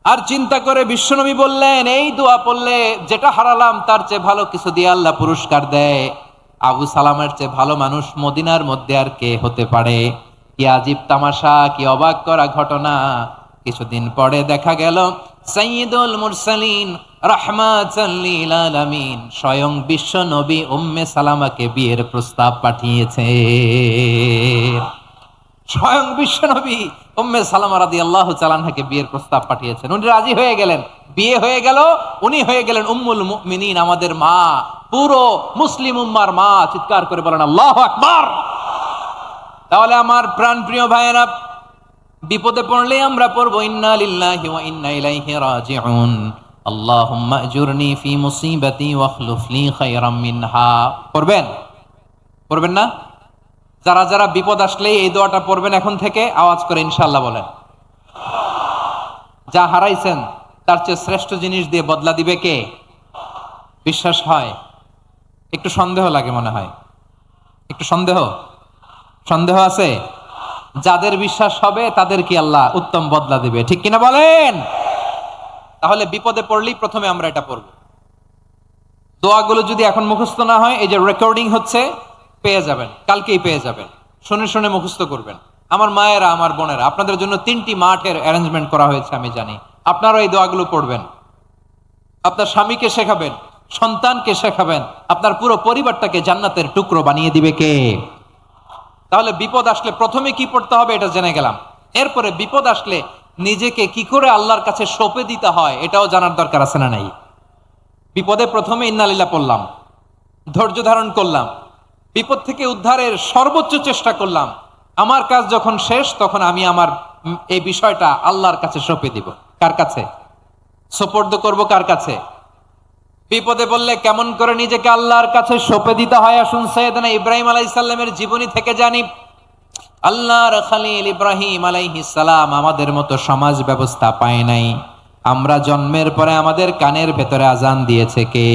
আর চিন্তা করে বিশ্বনবী বললেন এই দোয়া পড়লে যেটা হারালাম তার চেয়ে ভালো কিছু দিয়ে আল্লাহ পুরস্কার দেয়। আবু সালামের চেয়ে ভালো মানুষ মদিনার মধ্যে আর কে হতে পারে? কি আজীব তামাশা, কি অবাক করা ঘটনা। কিছুদিন পরে দেখা গেল সাইয়্যিদুল মুরসালিন রাহমাতাল লিল আলামিন স্বয়ং বিশ্ব নবী উম্মে সালামাকে বিয়ের প্রস্তাব পাঠিয়েছে। স্বয়ং বিশ্ব নবী উম্মে সালামা রাদিয়াল্লাহু তাআলা আনহাকে বিয়ের প্রস্তাব পাঠিয়েছেন। উনি রাজি হয়ে গেলেন, বিয়ে হয়ে গেল, উনি হয়ে গেলেন উম্মুল মুমিনিন, আমাদের মা, পুরো মুসলিম উম্মার মা। চিৎকার করে বলেন আল্লাহু আকবার। তাহলে আমার প্রাণ প্রিয় ভাইয়েরা, বিপদে পড়লে আমরা পড়বো ইন্না লিল্লাহি ওয়া ইন্না ইলাইহি রাজিউন, আল্লাহুম্মা আজুরনি ফি মুসিবাতি ওয়াখলুফ লি খায়রাম মিনহা। পড়বেন? পড়বেন না? যারা যারা বিপদ আসলে এই দোয়াটা পড়বেন এখন থেকে আওয়াজ করে ইনশাআল্লাহ বলেন। যা হারাইছেন তার চেয়ে শ্রেষ্ঠ জিনিস দিয়ে বদলা দিবে কে? বিশ্বাস হয়? একটু সন্দেহ লাগে মনে হয়, একটু সন্দেহ সন্দেহ আছে? যাদের বিশ্বাস হবে তাদের কি আল্লাহ উত্তম বদলা দিবে, ঠিক কিনা বলেন? তাহলে বিপদে পড়লেই প্রথমে আমরা এটা পড়ব। দোয়াগুলো যদি এখন মুখস্থ না হয়, এই যে রেকর্ডিং হচ্ছে, পেয়ে যাবেন, কালকেই পেয়ে যাবেন। শুনে শুনে মুখস্থ করবেন। আমার মায়েরা, আমার বোনেরা, আপনাদের জন্য 3টি মাঠের অ্যারেঞ্জমেন্ট করা হয়েছে, আমি জানি। আপনারা এই দোয়াগুলো পড়বেন, আপনার স্বামীকে শেখাবেন, সন্তানকে শেখাবেন, আপনার পুরো পরিবারটাকে জান্নাতের টুকরো বানিয়ে দিবে কে? তাহলে বিপদ আসলে প্রথমে কি পড়তে হবে এটা জেনে গেলাম। এরপরে বিপদ আসলে নিজেকে কি করে আল্লাহর কাছে সঁপে দিতে হয় এটাও জানার দরকার আছে না নাই? বিপদে প্রথমে ইন্নালিল্লাহ পড়লাম, ধৈর্য ধারণ করলাম, বিপদ থেকে উদ্ধারের সর্বোচ্চ চেষ্টা করলাম। আমার কাজ যখন শেষ, তখন আমি আমার এই বিষয়টা আল্লাহর কাছে সঁপে দিব। কার কাছে সোপর্দ করব? কার কাছে? বিপদে বললে কেমন করে নিজেকে আল্লাহর কাছে সঁপে দিতে হয়, আসুন সাইয়েদনা ইব্রাহিম আলাইহিস সালামের জীবনী থেকে জানি। আল্লাহর খলিল ইব্রাহিম আলাইহিস সালাম আমাদের মতো সমাজ ব্যবস্থা পায় নাই। আমরা জন্মের পরে আমাদের কানের ভেতরে আজান দিয়েছে কে?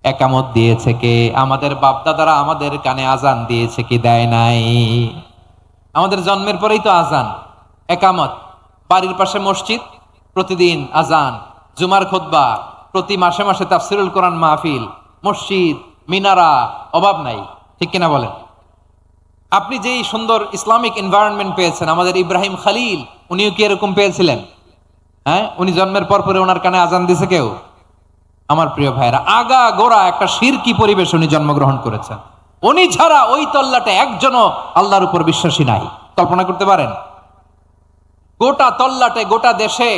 একামত দিয়েছে কে? আমাদের বাপদাদারা আমাদের কানে আজান দিয়েছে কি? দেয় নাই। আমাদের জন্মের পরেই তো আজান, একামত, বাড়ির পাশে মসজিদ, প্রতিদিন আজান, জুমার খুতবা, প্রতি মাসে মাসে তাফসিরুল কোরআন মাহফিল, মসজিদ, মিনারা, অভাব নাই, ঠিক কিনা বলেন? আপনি যেই সুন্দর ইসলামিক এনভায়রনমেন্ট পেয়েছেন, আমাদের ইব্রাহিম খলিল উনিও কি এরকম পেয়েছিলেন? হ্যাঁ, উনি জন্মের পর পরে ওনার কানে আজান দিছে কেউ? আমার প্রিয় ভাইরা, আগা গোড়া একটা শিরকি পরিবেশ উনি জন্মগ্রহণ করেছেন। উনি ছাড়া ওই তল্লাটে একজনও আল্লাহর উপর বিশ্বাসী নাই। কল্পনা করতে পারেন? গোটা তল্লাটে, গোটা দেশে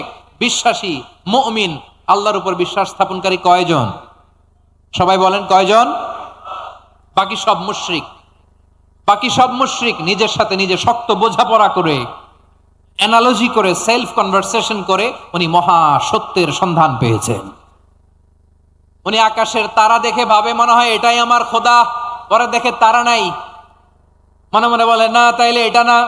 বিশ্বাসী মুমিন, আল্লাহর উপর বিশ্বাস স্থাপনকারী কয়জন? সবাই বলেন কয়জন? বাকি সব মুশরিক। বাকি সব মুশরিক নিজের সাথে নিজে শক্ত বোঝাপড়া করে, অ্যানালজি করে, সেলফ কনভারসেশন করে উনি মহা সত্যের সন্ধান পেয়েছেন। উনি আকাশের তারা দেখে ভাবে মনে হয় এটাই আমার খোদা, পরে দেখে তারা নাই, মনে মনে বলে না তাইলে এটা না।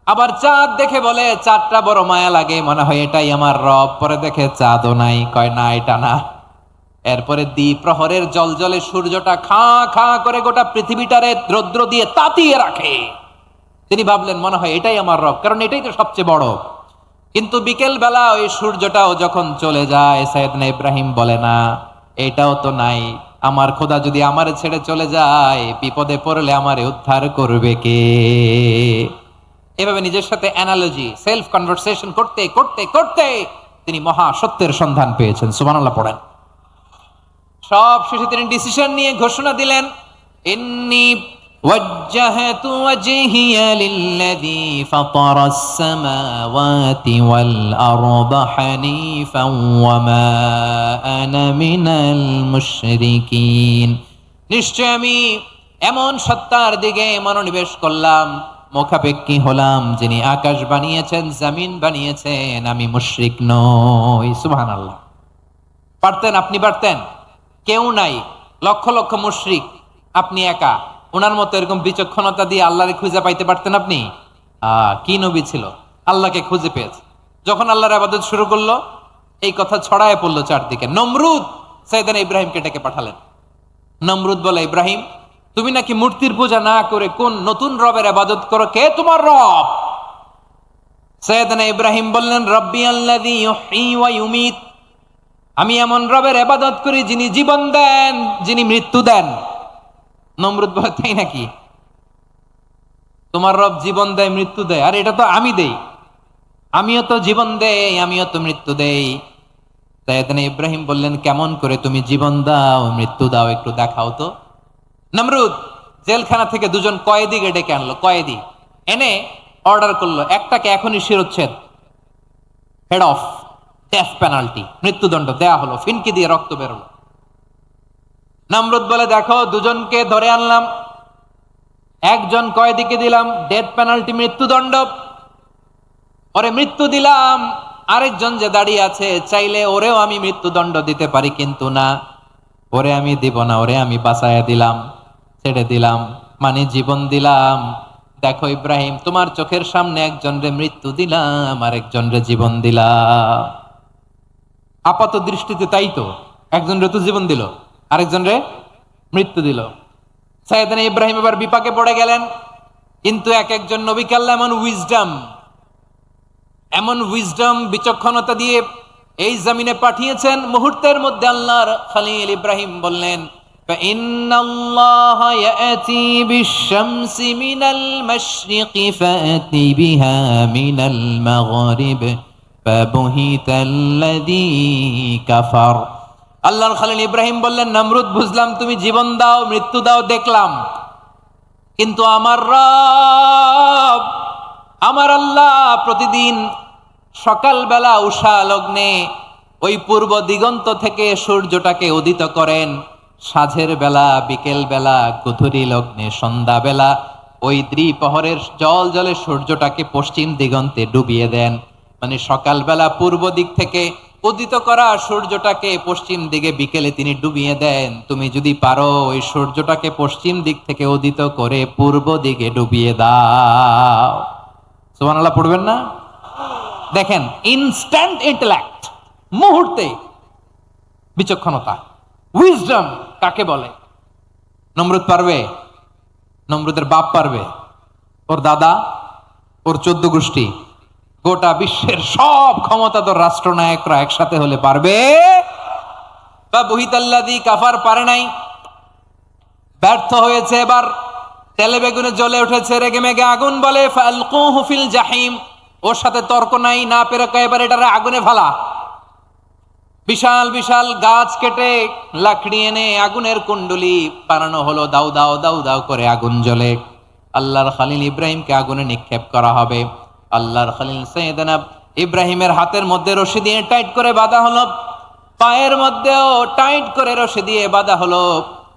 আবার চাঁদ দেখে বলে চাঁদটা বড় মায়া লাগে, মনে হয় এটাই আমার রব, পরে দেখে চাঁদও নাই, কয় না এটা না। এরপরে দ্বীপ প্রহরের জলজলে সূর্যটা খা খা করে গোটা পৃথিবীটারে রৌদ্র দিয়ে তাতিয়ে রাখে। তিনি ভাবলেন মনে হয় এটাই আমার রব, কারণ এটাই তো সবচেয়ে বড়। কিন্তু বিকেল বেলা ওই সূর্যটাও যখন চলে যায়, সাইয়েদনা ইব্রাহিম বলে না এটাও তো নাই, আমার খোদা যদি আমারে ছেড়ে চলে যায়, বিপদে পড়লে আমারে উদ্ধার করবে কে? এভাবে নিজের সাথে অ্যানালজি, সেলফ কনভারসেশন করতে করতে করতে তিনি মহা সত্যের সন্ধান পেয়েছেন। সুবহানাল্লাহ পড়েন। সব শেষে তিনি ডিসিশন নিয়ে ঘোষণা দিলেন, ইন্নী ওয়াজ্জাহাতু ওয়াজহিয়া লিল্লাযী ফাতারাস সামাওয়াতি ওয়াল আরদা হানিফান ওয়া মা আনা মিনাল মুশরিকিন। নিশ্চয় আমি এমন সত্তার দিকে মনোনিবেশ করলাম, মুখাপেক্ষী হলাম, যিনি আকাশ বানিয়েছেন, জমিন বানিয়েছেন, আমি মুশরিক নই। সুবহানাল্লাহ। পারতেন? আপনি পারতেন? কেউ নাই, লক্ষ লক্ষ মুশরিক, আপনি একা। ওনার মতো এরকম বিচক্ষণতা দিয়ে আল্লাহরে খুঁজে পাইতে পারতেন আপনি? কি নবী ছিল, আল্লাহকে খুঁজে পেয়েছে। যখন আল্লাহর ইবাদত শুরু করলো, এই কথা ছড়ায় পড়লো চারদিকে। নমরুদ সাইয়েদনা ইব্রাহিমকে ডেকে পাঠালেন। নমরুদ বলে, ইব্রাহিম তুমি নাকি মূর্তির পূজা না করে কোন নতুন রবের ইবাদত করো, কে তোমার রব? সাইয়েদনা ইব্রাহিম বললেন, রব্বি আল্লাযী ইউহয়ী ওয়া ইউমীত, আমি এমন রবের ইবাদত করি যিনি জীবন দেন, যিনি মৃত্যু দেন। নমরুদ বলে, তাই নাকি? তোমার রব জীবন দেয়, মৃত্যু দেয়, আর এটা তো আমি দেই, আমিও তো জীবন দেই, আমিও তো মৃত্যু দেই। সাইয়েদনা ইব্রাহিম বললেন, কেমন করে তুমি জীবন দাও, মৃত্যু দাও, একটু দেখাও তো। নমরুদ জেলখানা থেকে দুজন কয়েদিকে ডেকে আনলো। কয়েদি এনে অর্ডার করলো একটাকে এখনই শিরোচ্ছেদ, হেড অফ, ডেথ পেনাল্টি, মৃত্যুদণ্ড দেয়া হলো, ফিনকি দিয়ে রক্ত বেরোলো। নমরুদ বলে দেখো দুজনকে ধরে আনলাম, একজন কয়েদিকে দিলাম ডেথ পেনাল্টি, মৃত্যুদণ্ড, ওরে মৃত্যু দিলাম, আরেকজন যে দাঁড়িয়ে আছে চাইলে ওরেও আমি মৃত্যুদণ্ড দিতে পারি, কিন্তু না, ওরে আমি দিব না, ওরে আমি বাঁচাইয়া দিলাম, ছেড়ে দিলাম, মানে জীবন দিলাম। দেখো ইব্রাহিম, তোমার চোখের সামনে একজন রে মৃত্যু দিলাম, আরেকজন রে জীবন দিলাম। আপাত দৃষ্টিতে তাই তো, একজন রে তো জীবন দিল, আরেকজন রে মৃত্যু দিল। সাইয়েদনা ইব্রাহিম এবার বিপাকে পড়ে গেলেন, কিন্তু এক একজন নবীকে আল্লাহ এমন উইজডম বিচক্ষণতা দিয়ে এই জমিনে পাঠিয়েছেন, মুহূর্তের মধ্যে আল্লাহর খলিল ইব্রাহিম বললেন ইন্নাল্লাহা ইয়াতি বিশ-শামসি মিনাল মাশরিকি ফাতি বিহা মিনাল মাগরিব ফাবুহিতাল্লাযী কাফার। আল্লাহর খলিল ইব্রাহিম বললেন, নমরুদ বুঝলাম তুমি জীবন দাও, মৃত্যু দাও দেখলাম, কিন্তু আমার রব, আমার আল্লাহ প্রতিদিন সকালবেলা উষা লগ্নে ওই পূর্ব দিগন্ত থেকে সূর্যটাকে উদিত করেন, সাঁঝের বেলা, বিকেল বেলা, গধূলি লগ্নে, সন্ধ্যা বেলা ওই দ্বিপ্রহরের জল জলে সূর্যটাকে পশ্চিম দিগন্তে ডুবিয়ে দেন। মানে সকালবেলা পূর্ব দিক থেকে উদিত করা সূর্যটাকে পশ্চিম দিকে বিকেলে তিনি ডুবিয়ে দেন। তুমি যদি পারো ওই সূর্যটাকে পশ্চিম দিক থেকে উদিত করে পূর্ব দিকে ডুবিয়ে দাও। সুবহানাল্লাহ পড়বেন না? দেখেন, ইনস্ট্যান্ট ইন্টেলেক্ট, মুহূর্তে বিচক্ষণতা, উইজডম কাকে বলে? নমরুদ পারবে? নমরুদের বাপ পারবে? ওর দাদা, ওর 14 গোষ্ঠী, গোটা বিশ্বের সব ক্ষমতাধর রাষ্ট্রনায়করা একসাথে হলে পারবে? বা বুহিতাল্লাযী কাফার পারে নাই, ব্যর্থ হয়েছে। এবার তেলে বেগুনে জ্বলে উঠেছে, রেগে মেগে আগুন বলে ফালকুহু ফিল জাহিম। ওর সাথে তর্ক নাই, না পেরে এবার এটারে আগুনে ফেলা। বিশাল বিশাল গাছ কেটে লাকড়ি এনে আগুনের কুণ্ডলি বানানো হলো, দাউ দাউ দাউ দাউ করে আগুন জ্বলে। আল্লাহর খলিল ইব্রাহিমকে আগুনে নিক্ষেপ করা হবে। আল্লাহর খলিল সাইয়েদনা ইব্রাহিমের হাতের মধ্যে রশি দিয়ে টাইট করে বাঁধা হলো, পায়ের মধ্যেও টাইট করে রশি দিয়ে বাঁধা হলো।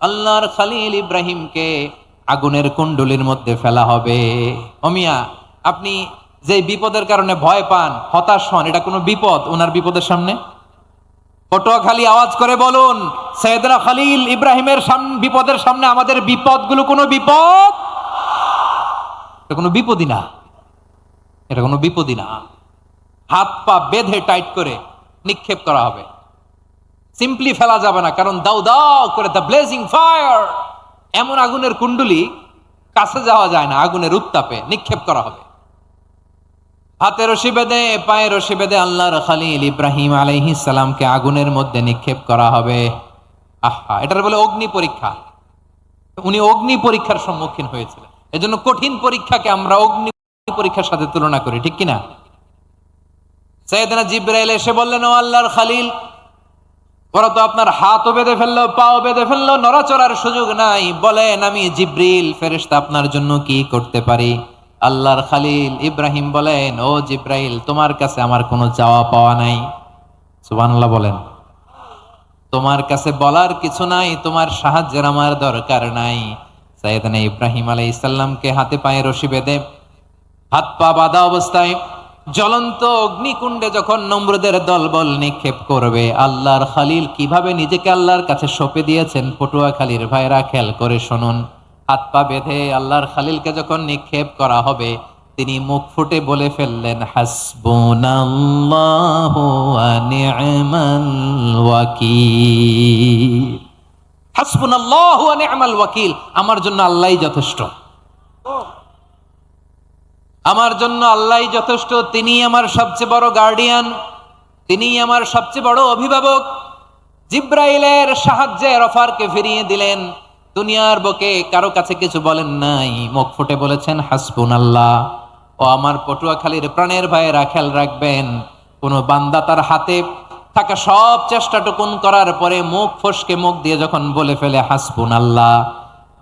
আল্লাহর খলিল ইব্রাহিমকে আগুনের কুণ্ডলির মধ্যে ফেলা হবে। ওমিয়া, আপনি যে বিপদের কারণে ভয় পান, হতাশ হন, এটা কোনো বিপদ ওনার বিপদের সামনে? পটুয়াখালী আওয়াজ করে বলুন, সাইয়েদনা খলিল ইব্রাহিমের বিপদের সামনে আমাদের বিপদগুলো কোনো বিপদ? এটা কোনো বিপদই না, এটা কোনো বিপদই না। হাত পা বেঁধে টাইট করে নিক্ষেপ করা হবে, সিম্পলি ফেলা যাবে না, কারণ দাউ দাউ করে দ্য ব্লেজিং ফায়ার, এমন আগুনের কুণ্ডলি, কাছে যাওয়া যায় না, আগুনের উত্তাপে নিক্ষেপ করা হবে। হাতে রশি বেঁধে, পায়ে রশি বেঁধে আল্লাহর খলিল ইব্রাহিম আলাইহিস সালামকে আগুনের মধ্যে নিক্ষেপ করা হবে। আহা, এটার বলে অগ্নি পরীক্ষা। উনি অগ্নি পরীক্ষার সম্মুখীন হয়েছিলেন, এজন্য কঠিন পরীক্ষাকে আমরা অগ্নি পরীক্ষার সাথে তুলনা করি, ঠিক কিনা? সাইয়েদনা জিবরাইল এসে বললেন, ও আল্লাহর খলিল, ওরা তো আপনার হাতও বেঁধে ফেললো, পাও বেঁধে ফেললো, নড়াচড়ার সুযোগ নাই, বলেন আমি জিবরিল ফেরেশতা আপনার জন্য কি করতে পারি? আল্লাহর খলিল ইব্রাহিম বলেন, ও জিবরাইল, তোমার কাছে আমার কোনো চাওয়া পাওয়া নাই। সুবহানাল্লাহ বলেন। তোমার কাছে বলার কিছু নাই, তোমার সাহায্যের আমার দরকার নাই। সাইয়েদনা ইব্রাহিম আলাইহিস সালামকে হাতে পায়ে রশি বেঁধে, হাত পা বাঁধা অবস্থায় জ্বলন্ত অগ্নিকুণ্ডে যখন নমরুদের দলবল নিক্ষেপ করবে, আল্লাহর খলিল কিভাবে নিজেকে আল্লাহর কাছে সঁপে দিয়েছেন, পটুয়াখালীর ভাইরা খেয়াল করে শুনুন। হাত পা বেঁধে আল্লাহর খলিলকে যখন নিক্ষেপ করা হবে, তিনি মুখ ফুটে বলে ফেললেন, হাসবুনাল্লাহু ওয়া নি'মাল ওয়াকিল। হাসবুনাল্লাহু ওয়া নি'মাল ওয়াকিল, আমার জন্য আল্লাহই যথেষ্ট, আমার জন্য আল্লাহই যথেষ্ট। তিনি আমার সবচেয়ে বড় গার্ডিয়ান, তিনি আমার সবচেয়ে বড় অভিভাবক। জিব্রাইলের সাহায্যের অফারকে ফিরিয়ে দিলেন, দুনিয়ার বুকে কারো কাছে কিছু বলেন নাই, মুখ ফুটে বলেছেন হাসবুনাল্লাহ। ও আমার পটুয়াখালীর প্রাণের ভাইয়েরা খেয়াল রাখবেন, কোন বান্দা তার হাতে থাকা সব চেষ্টাটুকুন করার পরে মুখ ফসকে মুখ দিয়ে যখন বলে ফেলে হাসবুনাল্লাহ,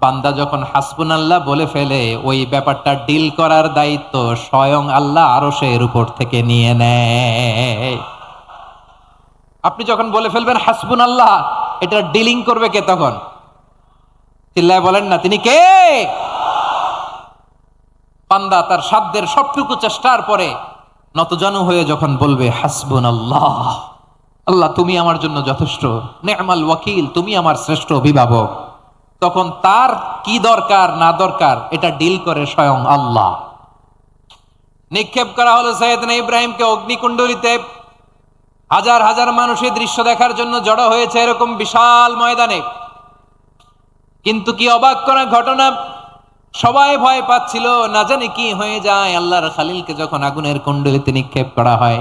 বান্দা যখন হাসবুনাল্লাহ বলে ফেলে, ওই ব্যাপারটা ডিল করার দায়িত্ব স্বয়ং আল্লাহ আরশের উপর থেকে নিয়ে নেয়। আপনি যখন বলে ফেলবেন হাসবুনাল্লাহ, এটা ডিলিং করবে কে তখন? চিল্লায় বলেন না, তিনি কে? বান্দা তার সাধ্যের সবটুকু চেষ্টার পরে নতজানু হয়ে যখন বলবে হাসবুনাল্লাহ, আল্লাহ তুমি আমার জন্য যথেষ্ট, নে'মাল ওয়াকিল, তুমি আমার শ্রেষ্ঠ অভিভাবক, তখন তার কি দরকার না দরকার এটা ডিল করে স্বয়ং আল্লাহ। নিক্ষেপ করা হলো সাইয়েদনা ইব্রাহিমকে অগ্নিকুণ্ডলিতে। হাজার হাজার মানুষ এই দৃশ্য দেখার জন্য জড়ো হয়েছে এরকম বিশাল ময়দানে। কিন্তু কি অবাক করা ঘটনা, সবাই ভয় পাচ্ছিল, না জানি কি হয়ে যায়। আল্লাহর খালিলকে যখন আগুনের কুণ্ডলিতে নিক্ষেপ করা হয়,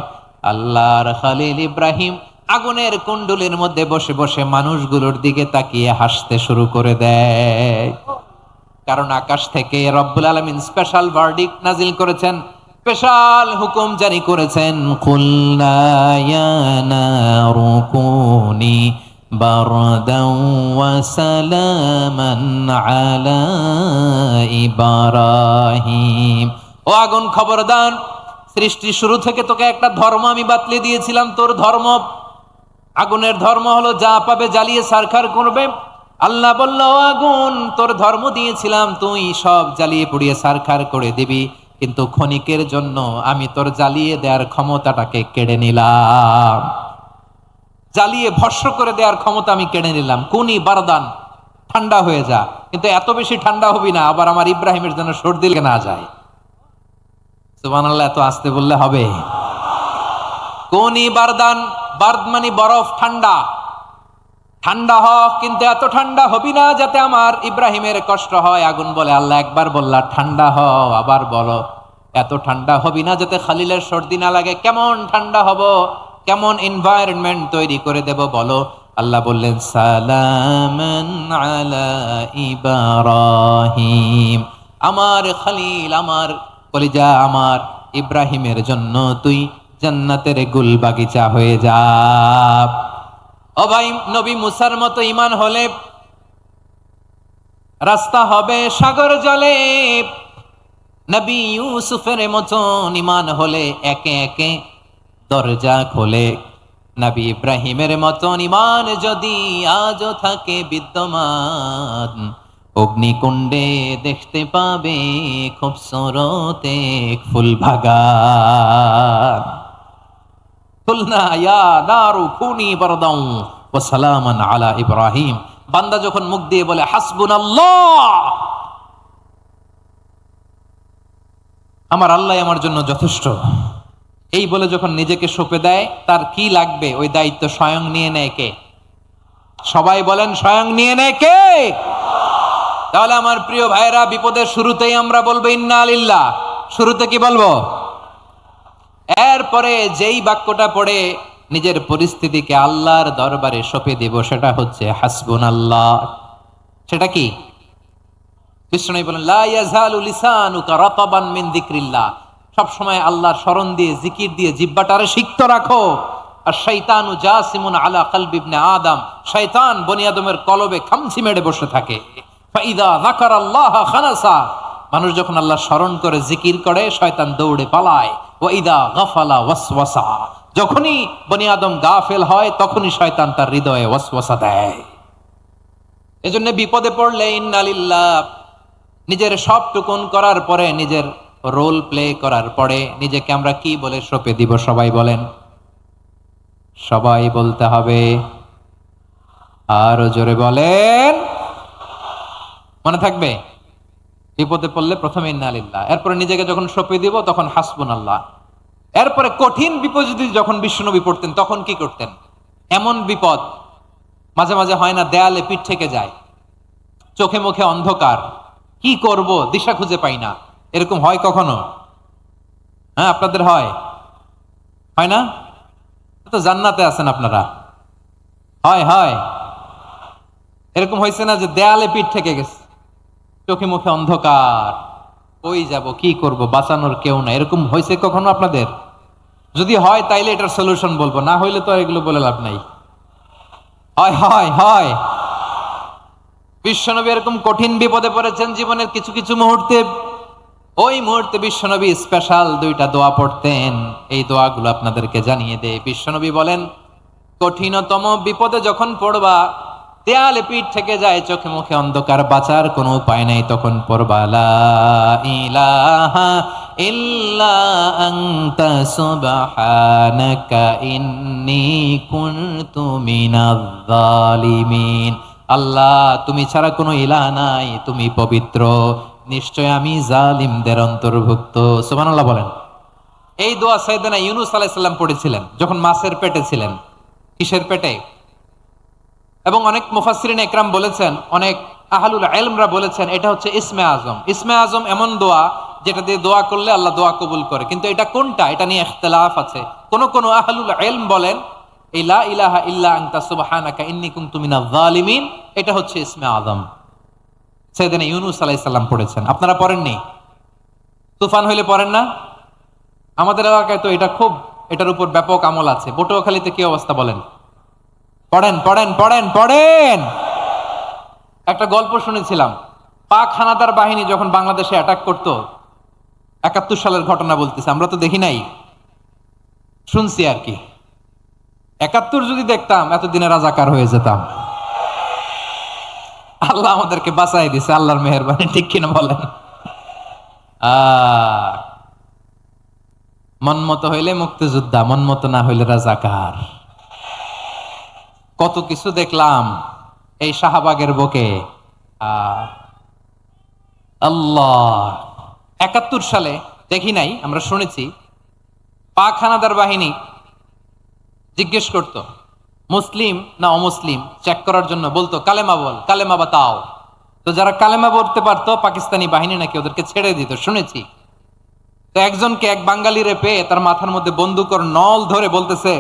আল্লাহর খালিল ইব্রাহিম আগুনের কুণ্ডলীর মধ্যে বসে বসে মানুষগুলোর দিকে তাকিয়ে হাসতে শুরু করে দেয়। কারণ আকাশ থেকে রব্বুল আলামিন স্পেশাল ভার্ডিক্ট নাজিল করেছেন, স্পেশাল হুকুম জারি করেছেন, কুলনা ইয়া নারু কুনি বারদাও ওয়া সালামান আলা ইব্রাহিম। ও আগুন খবরদার, সৃষ্টি শুরু থেকে তোকে একটা ধর্ম আমি বাতলে দিয়েছিলাম, তোর ধর্ম, আগুনের ধর্ম হলো যা পাবে জ্বালিয়ে সারখার করবে। আল্লাহ বলল, ও আগুন, তোর ধর্ম দিয়েছিলাম তুই সব জ্বালিয়ে পুড়িয়ে সারখার করে দিবি, কিন্তু ক্ষণিকের জন্য আমি তোর জ্বালিয়ে দেওয়ার ক্ষমতাটাকে কেড়ে নিলাম, জ্বালিয়ে ভস্ম করে দেওয়ার ক্ষমতা আমি কেড়ে নিলাম। কুনি বারদান, ঠান্ডা হয়ে যা, কিন্তু এত বেশি ঠান্ডা হবি না আবার আমার ইব্রাহিমের জন্য সর্দি লেগে না যায়। সুবহানাল্লাহ, এত আসতে বললে হবে? কুনি বারদান, বার্দ মানে বরফ, ঠান্ডা, ঠান্ডা হ, কিন্তু এত ঠান্ডা হবি না যাতে আমার ইব্রাহিমের কষ্ট হয়। আগুন বলে, আল্লাহ একবার বললা ঠান্ডা হ, আবার বলো এত ঠান্ডা হবি না যাতে খালিলের সর্দি না লাগে। কেমন ঠান্ডা হব, কেমন এনভায়রনমেন্ট তৈরি করে দেব বলো? আল্লাহ বললেন, সালামান আলা ইব্রাহিম, আমার খালিল, আমার কলিজা, আমার ইব্রাহিমের জন্য তুই জান্নাতের গুল বাগিচা হয়ে যা। ও ভাই, নবী মুসার মতো ঈমান হলে রাস্তা হবে সাগর জলে, নবী ইউসুফের মতন ঈমান হলে একে একে দরজা খোলে। নবী ইব্রাহিমের মতন ঈমান যদি আজও থাকে বিদ্যমান, অগ্নিকুণ্ডে দেখতে পাবে খুবসুরত এক ফুল বাগান। কুলনা ইয়া নারু কুনি বারদাও ওয়া সালামান আলা ইব্রাহিম। বান্দা যখন মুখ দিয়ে বলে হাসবুনাল্লাহ, আমার আল্লাহ আমার জন্য যথেষ্ট, এই বলে যখন নিজেকে সঁপে দেয়, তার কি লাগবে ওই দায়িত্ব স্বয়ং নিয়ে নেয় কে? সবাই বলেন, স্বয়ং নিয়ে নেয় কে? তাহলে আমার প্রিয় ভাইরা, বিপদের শুরুতেই আমরা বলবো ইন্না লিল্লাহ। শুরুতে কি বলবো? এরপরে যেই বাক্যটা পড়ে নিজের পরিস্থিতিকে আল্লাহর দরবারে সঁপে দিব, সেটা হচ্ছে হাসবুনাল্লাহ। সেটা কি? বিষ্ণু বলেন, লা ইয়াজালু লিসানুকা রাতাবান মিন যিকরিল্লাহ, সব সময় আল্লাহর স্মরণ দিয়ে, জিকির দিয়ে জিহ্বাটারে সিক্ত রাখো। আর শয়তানু জাসিমুন আলা কলবি ইবনে আদম, শয়তান বনি আদমের কলবে খামচি মেরে বসে থাকে। ফাইদা যাকারাল্লাহ খানাসা, মানুষ যখন আল্লাহ স্মরণ করে জিকির করে, শয়তান দৌড়ে পালায়। ওয়া ইদা গাফালা ওয়াসওয়াসা, যখনই বনি আদম গাফেল হয় তখনই শয়তান তার হৃদয়ে ওয়াসওয়াসা দেয়। এজন্য বিপদে পড়লে ইন্না লিল্লাহ, নিজের সবটুকুন করার পরে, নিজের রোল প্লে করার পরে নিজেকে আমরা কি বলে সঁপে দিব? সবাই বলেন, সবাই বলতে হবে, আরো জোরে বলেন, মনে থাকবে? বিপদে পড়লে প্রথমে ইন্না লিল্লাহ, এরপরে নিজেকে যখন সঁপে দিব তখন হাসবুনাল্লাহ। এরপরে কঠিন বিপদ যদি যখন বিশ্বনবী পড়তেন তখন কি করতেন? এমন বিপদ মাঝে মাঝে হয় না, দেয়ালে পিঠ থেকে যায়, চোখে মুখে অন্ধকার, কি করব দিশা খুঁজে পাই না, এরকম হয় কখনো? হ্যাঁ, আপনাদের হয়? হয় না? তো জান্নাতে আছেন আপনারা। হয় হয়, এরকম হয়েছে না যে দেয়ালে পিঠ থেকে গেছে, চোখে মুখে অন্ধকার, ওই যাব, কি করব, বাঁচানোর কেউ না, এরকম হয়েছে কখনো আপনাদের? যদি হয় তাইলে এটার সলিউশন বলবো, না হইলে তো এগুলো বলে লাভ নাই। হয় হয় হয়, বিশ্বনবী এরকম কঠিন বিপদে পড়েছেন জীবনের কিছু কিছু মুহূর্তে, ওই মুহূর্তে বিশ্বনবী স্পেশাল দুইটা দোয়া পড়তেন। এই দোয়াগুলো আপনাদেরকে জানিয়ে দেয়। বিশ্বনবী বলেন, কঠিনতম বিপদে যখন পড়বা, দেয়ালে পিঠ থেকে যায়, চোখে মুখে অন্ধকার, বাঁচার কোনো উপায় নাই, তখন পড়বা লা ইলাহা ইল্লা আনতা সুবহানাকা ইন্নী কুনতু মিনাজ জালিমিন। আল্লাহ, তুমি ছাড়া কোনো ইলাহ নাই, তুমি পবিত্র, নিশ্চয় আমি জালিমদের অন্তর্ভুক্ত। সুবহানাল্লাহ বলেন। এই দোয়া সাইয়েদনা ইউনূস আলাইহিস সালাম পড়েছিলেন যখন মাছের পেটে ছিলেন। কিসের পেটে? এবং অনেক মুফাসসিরিন একরাম বলেছেন, অনেক আহলুল ইলমরা বলেছেন, এটা হচ্ছে ইসমে আজম। ইসমে আজম এমন দোয়া যেটা দিয়ে দোয়া করলে আল্লাহ দোয়া কবুল করে, কিন্তু এটা কোনটা, এটা নিয়ে ইখতিলাফ আছে। কোন আহলুল ইলম বলেন এই লা ইলাহা ইল্লা আনতা সুবহানাকা ইন্নী কুনতু মিনাজ জালিমিন, এটা হচ্ছে ইসমে আজম। সাইয়েদনা ইউনূস আলাইহিস সালাম পড়েছেন। আপনারা পড়েননি? তুফান হইলে পড়েন না? আমাদের এলাকায় তো এটা খুব, এটার উপর ব্যাপক আমল আছে। পটুয়াখালীতে কি অবস্থা বলেন? পড়েন পড়েন পড়েন পড়েন। একটা গল্প শুনেছিলাম, পাক হানাদার বাহিনী যখন বাংলাদেশে অ্যাটাক করত, ৭১ সালের ঘটনা বলতেছে, আমরা তো দেখি নাই, শুনছি আর কি। ৭১ যদি দেখতাম এতদিনে রাজাকার হয়ে যেতাম। আল্লাহ আমাদেরকে বাঁচাই দিছে, আল্লাহর মেহেরবানি, ঠিক কিনা বলেন? মন মতো হইলে মুক্তিযোদ্ধা, মন মতো না হইলে রাজাকার। কত কিছু দেখলাম এই শাহবাগের বুকে। আল্লাহ, ৭১ সালে দেখি নাই, আমরা শুনেছি পাক হানাদার বাহিনী জিজ্ঞেস করত মুসলিম না অমুসলিম চেক করার জন্য, বলতো কালেমা বল, কালেমা বাতাও। তো যারা কালেমা বলতে পারতো পাকিস্তানি বাহিনী নাকি ওদেরকে ছেড়ে দিত, শুনেছি। তো একজনকে, এক বাঙালিরে পেয়ে তার মাথার মধ্যে বন্দুকর নল ধরে বলতেছে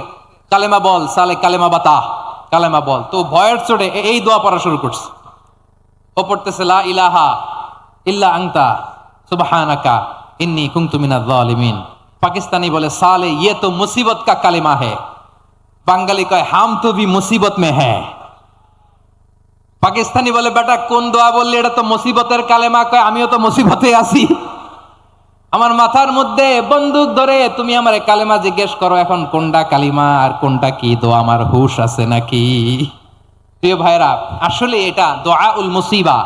কালেমা বল সালে, কালেমা বাতা, কালেমা বল। তো ভয়ের চোটে এই দোয়া পড়া শুরু করছে। ও পড়তেছে লা ইলাহা ইল্লা আনতা সুবহানাকা ইন্নী কুনতু মিনাজ জালিমিন। পাকিস্তানি বলে সালে ইয়ে তো মুসিবত কা কালেমা है। বাঙালি কয় হাম তো ভি মুসিবত মে হ্যাঁ। পাকিস্তানি বলে বেটা কোন দোয়া বললি, এটা তো মুসিবতের কালেমা। কয় আমিও তো মুসিবতে আছি, আমার মাথার মধ্যে বন্দুক ধরে তুমি আমার কালেমা জিজ্ঞেস করো, এখন কোনটা কালিমা আর কোনটা কি দোয়া, আমার হুশ আছে নাকি? প্রিয় ভাইরা, আসলে এটা দুআউল মুসিবা,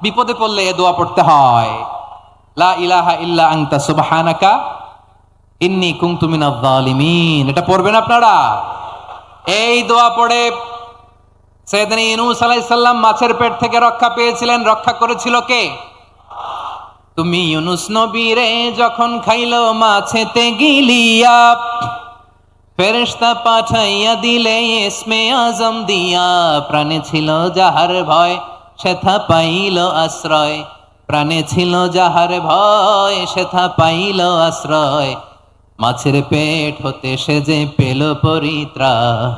বিপদে পড়লে এ দোয়া পড়তে হয়। লা ইলাহা ইল্লা আনতা সুবহানাকা ইন্নী কুনতু মিনাজ জালিমিন, এটা পড়বেন আপনারা। এই দোয়া পড়ে সাইয়েদনা ইউনূস আলাইহিস সালাম মাছের পেট থেকে রক্ষা পেয়েছিলেন। রক্ষা করেছিল কে? তুমি ইউনূস নবীরে যখন খাইলো মাছেতে গিলিয়া, ফেরেশতা পাঠাইয়া দিলে ইসমে আজম দিয়া। প্রাণে ছিল যাহার ভয় সেথা পাইল আশ্রয়, প্রাণে ছিল যাহার ভয় সেথা পাইল আশ্রয়। মাছের পেট হতে সে যে পেল পরিত্রাণ।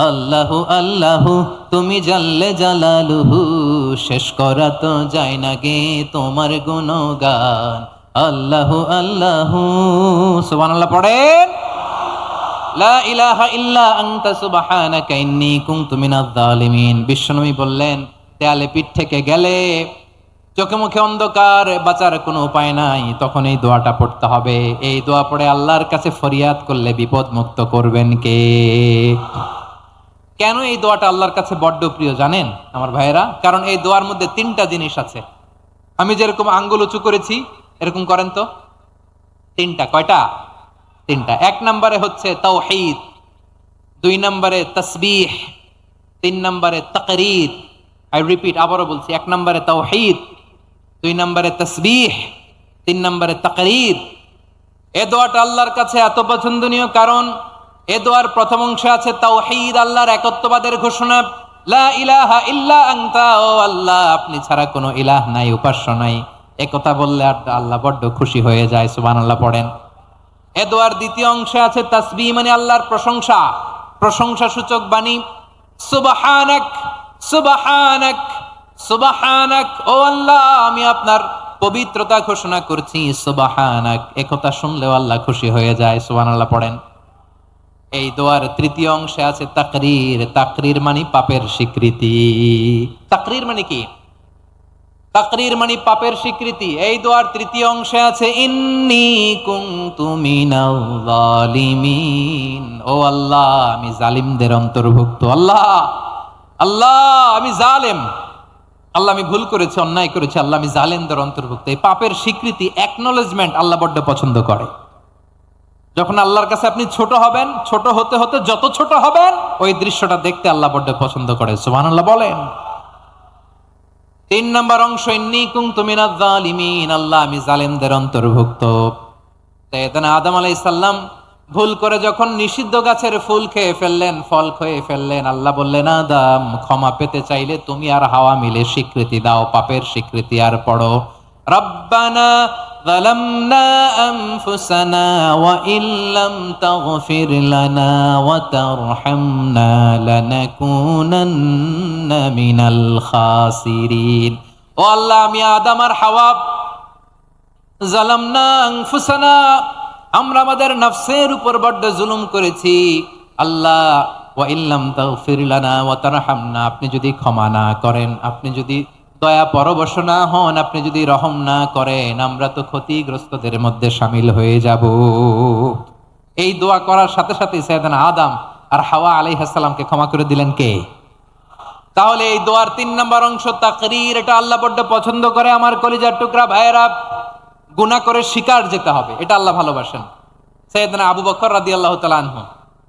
আল্লাহু আল্লাহু তুমি জাল্লে জালালুহু, শেষ করা তো যায় না গে তোমার গুণগান। আল্লাহু আল্লাহু, সুবহানাল্লাহ পড়েন। লা ইলাহা ইল্লা আনতা সুবহানাকা ইন্নী কুনতু মিনাজ জালিমিন। বিশ্বনবী বললেন, দেয়ালে পিঠ থেকে গেলে, চোখে মুখে অন্ধকার, বাঁচার কোনো উপায় নাই, তখন এই দোয়াটা পড়তে হবে। এই দোয়া পড়ে আল্লাহর কাছে ফরিয়াদ করলে বিপদ মুক্ত করবেন কে? কেন এই দোয়াটা আল্লাহর কাছে বড্ড প্রিয় জানেন আমার ভাইয়েরা? কারণ এই দোয়ার মধ্যে 3টা জিনিস আছে। আমি যেরকম আঙ্গুল উঁচু করেছি এরকম করেন তো। 3টা। কয়টা? 3টা। 1 নম্বরে হচ্ছে তাওহীদ, 2 নম্বরে তাসবিহ, 3 নম্বরে তাকরীর। আই রিপিট, আবারও বলছি, 1 নম্বরে তাওহীদ, 2 নম্বরে তাসবিহ, 3 নম্বরে তাকরীর। এই দোয়াটা আল্লাহর কাছে এত পছন্দনীয় কারণ এ দোয়ার প্রথম অংশে আছে তাওহীদ, আল্লাহর একত্ববাদের ঘোষণা। লা ইলাহা ইল্লা আনতা, ও আল্লাহ আপনি ছাড়া কোনো ইলাহ নাই, উপাস্য নাই। একথা বললে আল্লাহ বড্ড খুশি হয়ে যায়। সুবহানাল্লাহ পড়েন। এ দোয়ার দ্বিতীয় অংশে আছে তাসবিহ, মানে আল্লাহর প্রশংসা, প্রশংসা সূচক বাণী। সুবহানাক সুবহানাক সুবহানাক, ও আল্লাহ আমি আপনার পবিত্রতা ঘোষণা করছি। সুবহানাক, একথা শুনলেও আল্লাহ খুশি হয়ে যায়। সুবহানাল্লাহ পড়েন। এই দোয়ার তৃতীয় অংশে আছে তাকরীর। তাকরীর মানে পাপের স্বীকৃতি। তাকরীর মানে কি? তাকরীর মানে পাপের স্বীকৃতি। এই দোয়ার তৃতীয় অংশে আছে ইন্নী কুনতু মিনাল জালিমিন। ও আল্লাহ, আমি জালিমদের অন্তর্ভুক্ত। আল্লাহ, আল্লাহ আমি জালেম, আল্লাহ আমি ভুল করেছি, অন্যায় করেছি, আল্লাহ আমি জালেমদের অন্তর্ভুক্ত। এই পাপের স্বীকৃতি, অ্যাকনলেজমেন্ট আল্লাহ বড্ড পছন্দ করে। যখন আল্লাহর কাছে আপনি ছোট হবেন, ছোট হতে হতে যত ছোট হবেন, ওই দৃশ্যটা দেখতে আল্লাহ বড্ড পছন্দ করে। সুবহানাল্লাহ বলেন। 3 নম্বর অংশ ইন্নী কুনতু মিনাজ জালিমিন, আল্লাহ আমি জালেমদের অন্তর্ভুক্ত। সাইয়েদনা আদম আলাইহিস সালাম ভুল করে যখন নিষিদ্ধ গাছের ফুল খেয়ে ফেললেন, ফল খেয়ে ফেললেন, আল্লাহ বললেন আদম ক্ষমা পেতে চাইলে তুমি আর হাওয়া মিলে স্বীকৃতি দাও, পাপের স্বীকৃতি। আর পড়ো রব্বানা যালামনা আনফুসানা ওয়া ইল্লাম তাগফির লানা ওয়া তারহামনা লানাকুনান্না মিনাল খাসিরিন। ও আল্লাহ, আমি আদম আর হাওয়া যালামনা আনফুসানা, আমরা আমাদের নফসের উপর বড্ড জুলুম করেছি। আল্লাহ ওয়া ইল্লাম তাগফির লানা ওয়া তারহামনা, আপনি যদি ক্ষমা না করেন, আপনি যদি দয়া পরবশ না হন, আপনি যদি রহম না করেন, আমরা তো ক্ষতিগ্রস্তদের মধ্যে শামিল হয়ে যাব। এই দোয়া করার সাথে সাথে সাইয়েদনা আদম আর হাওয়া আলাইহিস সালামকে ক্ষমা করে দিলেন কে? তাহলে এই দোয়ার 3 নম্বর অংশ তাকরীর, এটা আল্লাহ বড্ড পছন্দ করে। আমার কলিজার টুকরা ভাইয়েরা, গুনাহ করে শিকার যেতে হবে, এটা আল্লাহ ভালোবাসেন। সাইয়েদনা আবু বকর রাদিয়াল্লাহু তাআলা আনহু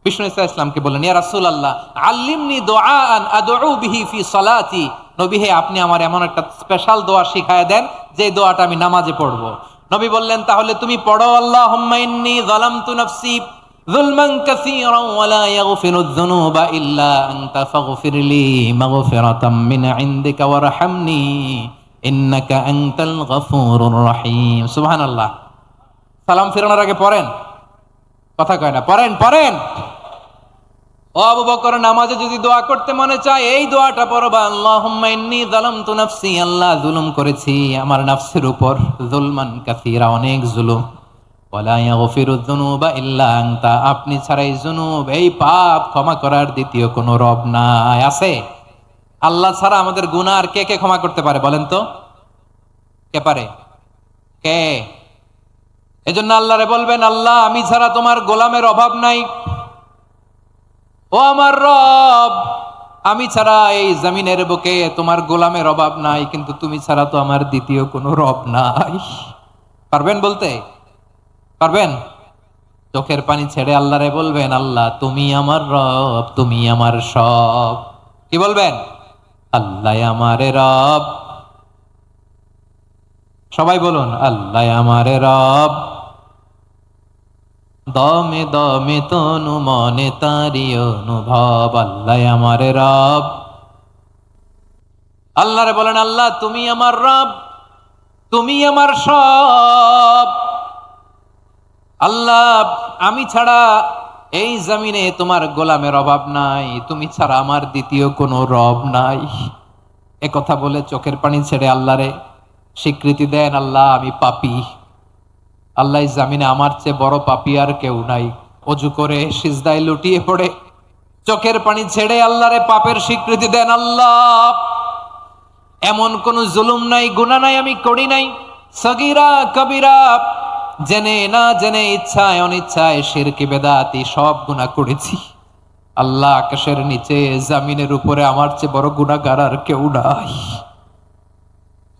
বিষ্ণু ইসলামকে বললেন, ইয়া রাসূলুল্লাহ আল্লিমনি দুআআন আদউ বিহি ফি সালাতি। নবী হে, আপনি আমার এমন একটা স্পেশাল দোয়া শিখায় দেন যে দোয়াটা আমি নামাজে পড়ব। নবী বললেন, তাহলে তুমি পড়ো আল্লাহুম্মা ইন্নী যালামতু নাফসি যুলমান কাসীরান ওয়া লা ইয়াগফিরুয যুনুবা ইল্লা আনতা ফাগফিরলি মাগফিরাতাম মিন ইনদিকা ওয়ারহামনি ইন্নাকা আনতাল গফুরুর রহিম। সুবহানাল্লাহ। সালাম ফিরানোর আগে পড়েন, কথা কয় না, পড়েন পড়েন। ও আবু বকর, নামাজে যদি দোয়া করতে মনে চায় এই দোয়াটা পড়বা, আল্লাহুম্মা ইন্নী যালামতু নাফসি, আল্লাহ জুলুম করেছি আমার নফসের উপর, যুলমান কাসীরা, অনেক জুলুম, ওয়া লা ইয়াগফিরুয যুনুবা ইল্লা আনতা, আপনি ছাড়া এই জুনুব, এই পাপ ক্ষমা করার দ্বিতীয় কোনো রব নাই। আছে? আল্লাহ ছাড়া আমাদের গুনাহ আর কে কে ক্ষমা করতে পারে বলেন তো? কে পারে? কে? এজন্য আল্লাহরে বলবেন, আল্লাহ আমি ছাড়া তোমার গোলামের অভাব নাই। ও আমার রব, আমি ছাড়া এই জমিনের বুকে তোমার গোলামের অভাব নাই, কিন্তু তুমি ছাড়া তো আমার দ্বিতীয় কোনো রব নাই। পারবেন বলতে? পারবেন? চোখের পানি ছেড়ে আল্লাহরে বলবেন, আল্লাহ তুমি আমার রব, তুমি আমার সব। কি বলবেন? আল্লাহ আমারে রব। সবাই বলুন, আল্লাহ আমারে রব, দমে দমে তনু মনে তারি অনুভব, আল্লাহ আমারে রব। আল্লাহরে বলেন, আল্লাহ তুমি আমার রব, তুমি আমার সব। আল্লাহ আমি ছাড়া এই জমিনে তোমার গোলামের অভাব নাই, তুমি ছাড়া আমার দ্বিতীয় কোনো রব নাই। এ কথা বলে চোখের পানি ছেড়ে আল্লাহরে স্বীকৃতি দেন, আল্লাহ আমি পাপী, আল্লাহ জামিনে আমার চেয়ে বড় পাপী আর কেউ নাই। অজু করে সিজদায় লুটিয়ে পড়ে চোখের পানি ছেড়ে আল্লাহরে পাপের স্বীকৃতি দেন, আল্লাহ এমন কোন জুলুম নাই, গুনাহ নাই আমি করি নাই, সগীরা কবিরা, জেনে না জেনে, ইচ্ছায় অনিচ্ছায়, শিরকি বেদাতি সব গুনাহ করেছি। আল্লাহ আকাশের নিচে জামিনের উপরে আমার চেয়ে বড় গুনাহগার আর কেউ নাই।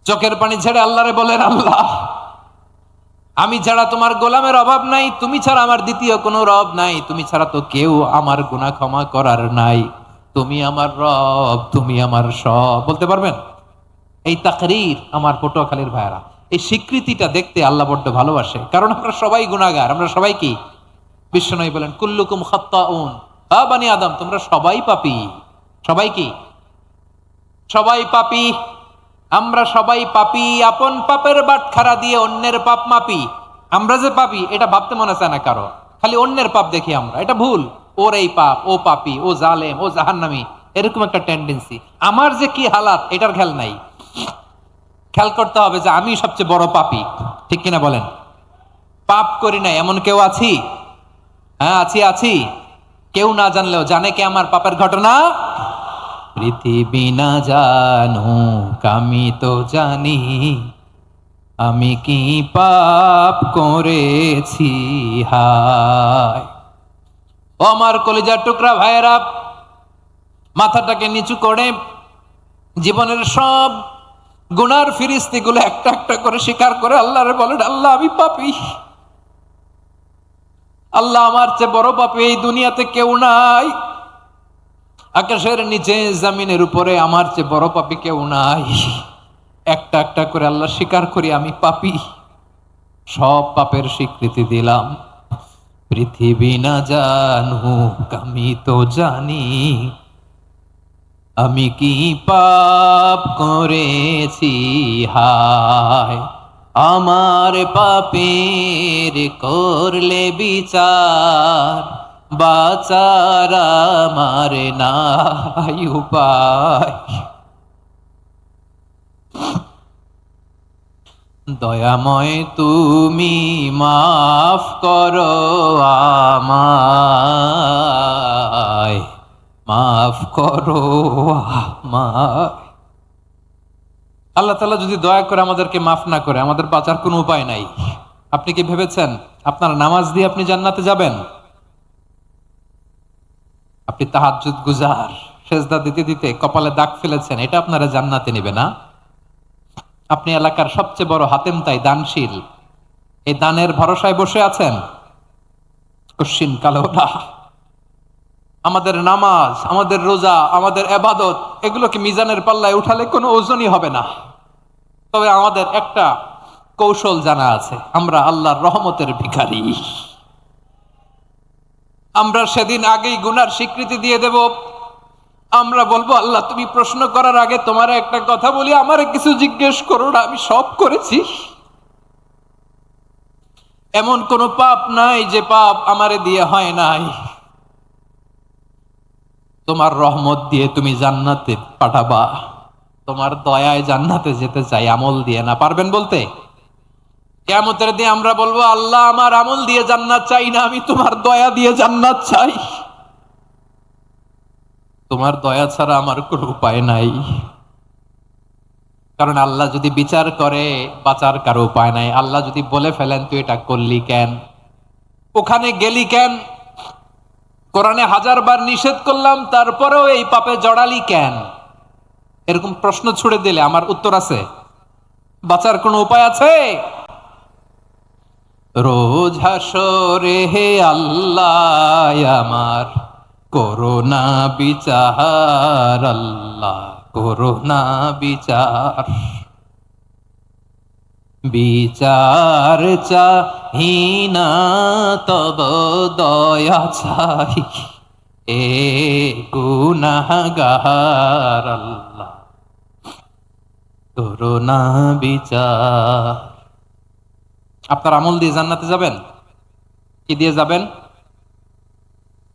চোখের পানি ছেড়ে আল্লাহরে বলেন, আল্লাহ আমি ছাড়া তোমার গোলামের অভাব নাই, তুমি ছাড়া আমার দ্বিতীয় কোনো রব নাই, তুমি ছাড়া তো কেউ আমার গুনাহ ক্ষমা করার নাই, তুমি আমার রব, তুমি আমার সব। বলতে পারবেন? এই তাকরীর আমার পটুয়াখালীর ভাইরা, এই স্বীকৃতিটা দেখতে আল্লাহ বড্ড ভালোবাসে, কারণ আমরা সবাই গুনাহগার, আমরা সবাই কি? বিশ্বনবী বলেন কুল্লুকুম খাত্তাউন, বানি আদম তোমরা সবাই পাপী। সবাই কি? সবাই পাপী। আমরা সবাই পাপী, আপন পাপের বাটখারা দিয়ে অন্যের পাপ মাপি। আমরা যে পাপী এটা ভাবতে মনে চায় না কারো, খালি অন্যের পাপ দেখি আমরা, এটা ভুল। ওর এই পাপ, ও পাপী, ও জালেম, ও জাহান্নামী, এরকম একটা টেন্ডেন্সি। আমার যে কি হালাত এটার খেয়াল নাই। খেয়াল করতে হবে যে আমি সবচেয়ে বড় পাপী, ঠিক কিনা বলেন? পাপ করি না এমন কেউ আছি? হ্যাঁ আছি, আছি। কেউ না জানলেও জানে কে আমার পাপের ঘটনা? পৃথিবী না জানুক আমি তো জানি আমি কি পাপ করেছি হায়। ও আমার কলিজার টুকরা ভাইয়েরা, মাথাটাকে নিচু করে জীবনের সব গুনার ফিরিস্তিগুলো একটা একটা করে স্বীকার করে আল্লাহরে বলেন, আল্লাহ আমি পাপী, আল্লাহ আমার চেয়ে বড় পাপী এই দুনিয়াতে কেউ নাই, আকাশের নিচে জমিনের উপরে আমার চেয়ে বড় পাপী কেউ নাই। একটা একটা করে আল্লাহ স্বীকার করি আমি পাপী, সব পাপের স্বীকৃতি দিলাম। পৃথিবী না জানুক আমি তো জানি আমি কি পাপ করেছি হায়। আমার পাপের করলে বিচার, বাঁচার আমার নাই উপায়। দয়াময় তুমি মাফ করো আমায়, মাফ করো আমায়। আল্লাহ তাআলা যদি দয়া করে আমাদেরকে মাফ না করে, আমাদের বাঁচার কোনো উপায় নাই। আপনি কি ভেবেছেন আপনার নামাজ দিয়ে আপনি জান্নাতে যাবেন? আপনি তাহাজ্জুদ গুজার, সেজদা দিতে দিতে কপালে দাগ ফেলেছেন, এটা আপনারা জান্নাতে নেবে না? আপনি এলাকার সবচেয়ে বড় হাতেম তাই দানশীল, এই দানের ভরসায় বসে আছেন, কশিন কালো না। আমাদের নামাজ, আমাদের রোজা, আমাদের ইবাদত, এগুলোকে মিজানের পাল্লায় উঠালে কোনো ওজনই হবে না। তবে আমাদের একটা কৌশল জানা আছে, আমরা আল্লাহর রহমতের ভিখারি। আমরা সেদিন আগেই গুনার স্বীকৃতি দিয়ে দেব। আমরা বলবো, আল্লাহ তুমি প্রশ্ন করার আগে তোমার একটা কথা বলি, আমারে কিছু জিজ্ঞেস করো না, আমি সব করেছি। এমন কোন পাপ নাই যে পাপ আমারে দিয়ে হয় নাই। তোমার রহমত দিয়ে তুমি জান্নাতে পাঠাবা, তোমার দয়ায় জান্নাতে যেতে চাই, আমল দিয়ে না। পারবেন বলতে? কিয়ামতের দিন আমরা বলবো, আল্লাহ আমার আমল দিয়ে জান্নাত চাই না, আমি তোমার দয়া দিয়ে জান্নাত চাই। তোমার দয়া ছাড়া আমার কোনো উপায় নাই। কারণ আল্লাহ যদি বিচার করে, বাঁচার কারো উপায় নাই। আল্লাহ যদি বলে ফেলেন তুই এটা করলি কেন, ওখানে গেলি কেন, কোরআনে 1000 বার নিষেধ করলাম তারপরেও এই পাপে জড়ালি কেন, এরকম প্রশ্ন ছুড়ে দিলে আমার উত্তর আছে? বাঁচার কোনো উপায় আছে? রোজ হাসরে হে আল্লাহ আমার করোনা বিচার, আল্লাহ করোনা বিচার। বিচার চাহি না তব দয়া চাই, এ গুনাহগার, আল্লাহ করোনা বিচার। আপনার আমল দিয়ে জান্নাতে যাবেন? কি দিয়ে যাবেন?